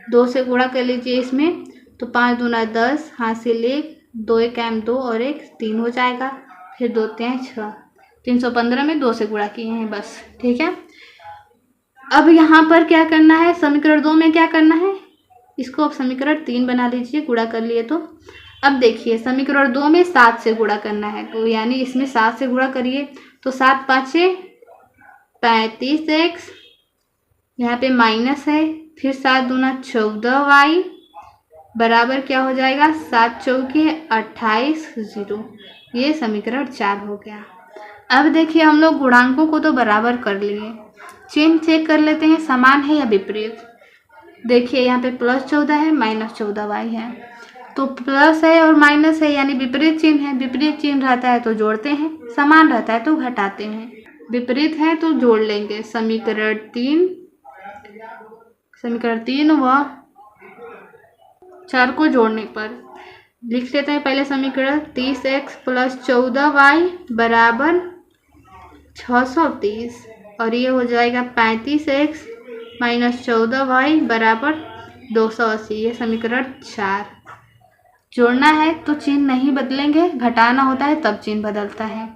2 से गुणा कर लीजिए इसमें, तो 5 दूना 10, हासिल 1, 2 एक 2 और 1 3 हो जाएगा, फिर 2 3 6, 315 में 2 से गुणा किए हैं बस। ठीक है, अब यहाँ पर क्या करना है, समीकरण 2 में क्या करना है, इसको अब समीकरण 3 बना लीजिए, गुणा कर लिए तो। अब देखिए समीकरण 2 में 7 से गुणा करना है, तो यानी इसमें 7 से गुणा करिए, तो 7 पाँचे 35x, यहाँ पे माइनस है, फिर 7 दूना 14y बराबर क्या हो जाएगा, 7 चौके 28 0। ये समीकरण 4 हो गया। अब देखिए हम लोग गुणांकों को तो बराबर कर लिए, चिन्ह चेक कर लेते हैं समान है या विपरीत। देखिए यहाँ पे +14 है, -14y है, तो प्लस है और माइनस है यानी विपरीत चिन्ह है। विपरीत चिन्ह रहता है तो जोड़ते हैं, समान रहता है तो घटाते हैं। विपरीत है तो जोड़ लेंगे। समीकरण 3 व 4 को जोड़ने पर लिख लेते हैं पहले समीकरण 30x प्लस 14y बराबर 630, और ये हो जाएगा 35x माइनस 14y बराबर 280। ये समीकरण 4। जोड़ना है तो चिन्ह नहीं बदलेंगे, घटाना होता है तब चिन्ह बदलता है।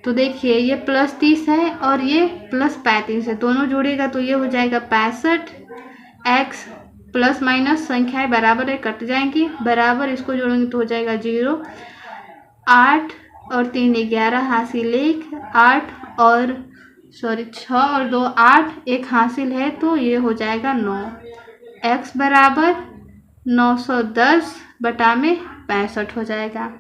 तो देखिए ये +30 है और ये +35 है, दोनों जोड़ेगा तो ये हो जाएगा 65x प्लस माइनस संख्याएं बराबर है, कट जाएंगी, बराबर इसको जोड़ेंगे तो हो जाएगा 0, 8 और 3 11, हासिल 1, 8 और 6 और 2 8, 1 हासिल है तो ये हो जाएगा 9। x बराबर 910 बटा में 65 हो जाएगा।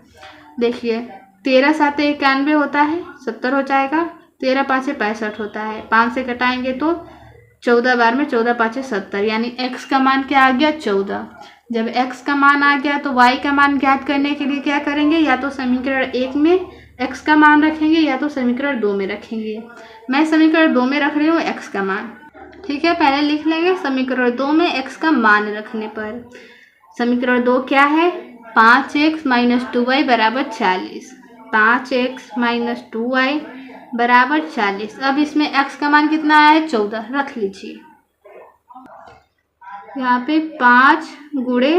देखिए 13 7 91 होता है, 70 हो जाएगा, 13 5 65 होता है, 5 से घटाएंगे तो 14 बार में 14 5 70, यानी x का मान क्या आ गया, 14। जब x का मान आ गया तो y का मान ज्ञात करने के लिए क्या करेंगे, या तो समीकरण 1 में x का मान रखेंगे या तो समीकरण 2 में रखेंगे। मैं समीकरण 2 में रख रही हूँ x का मान। ठीक है, पहले लिख लेंगे समीकरण 2 में x का मान रखने पर। समीकरण 2 क्या है, 5x माइनस 2y बराबर 40, 5x माइनस 2y बराबर 40। अब इसमें x का मान कितना आया है, 14, रख लीजिए। यहाँ पे 5 गुणे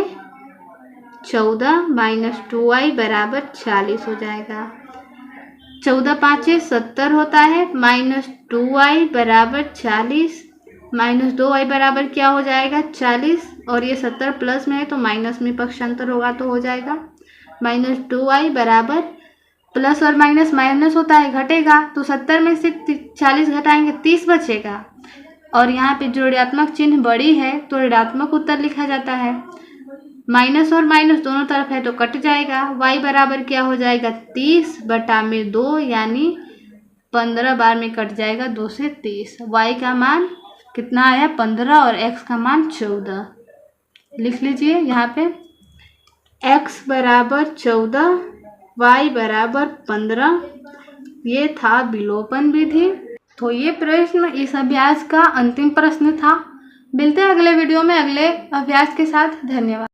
14 माइनस 2y बराबर 40 हो जाएगा। 14 5 70 होता है, माइनस 2y बराबर 40, माइनस 2y बराबर क्या हो जाएगा, 40, और ये 70 प्लस में है तो माइनस में पक्षांतर होगा तो हो जाएगा माइनस 2y बराबर, प्लस और माइनस माइनस होता है, घटेगा, तो 70 में से 40 घटाएंगे 30 बचेगा, और यहाँ पे जो ऋणात्मक चिन्ह बड़ी है तो ऋणात्मक उत्तर लिखा जाता है। माइनस और माइनस दोनों तरफ है तो कट जाएगा। y बराबर क्या हो जाएगा, 30 बटा में 2, यानी 15 बार में कट जाएगा 2 से 30। y का मान कितना आया, 15, और x का मान 14। लिख लीजिए यहाँ पे x बराबर 14, y बराबर 15। ये था विलोपन विधि। तो ये प्रश्न इस अभ्यास का अंतिम प्रश्न था। मिलते हैं अगले वीडियो में अगले अभ्यास के साथ। धन्यवाद।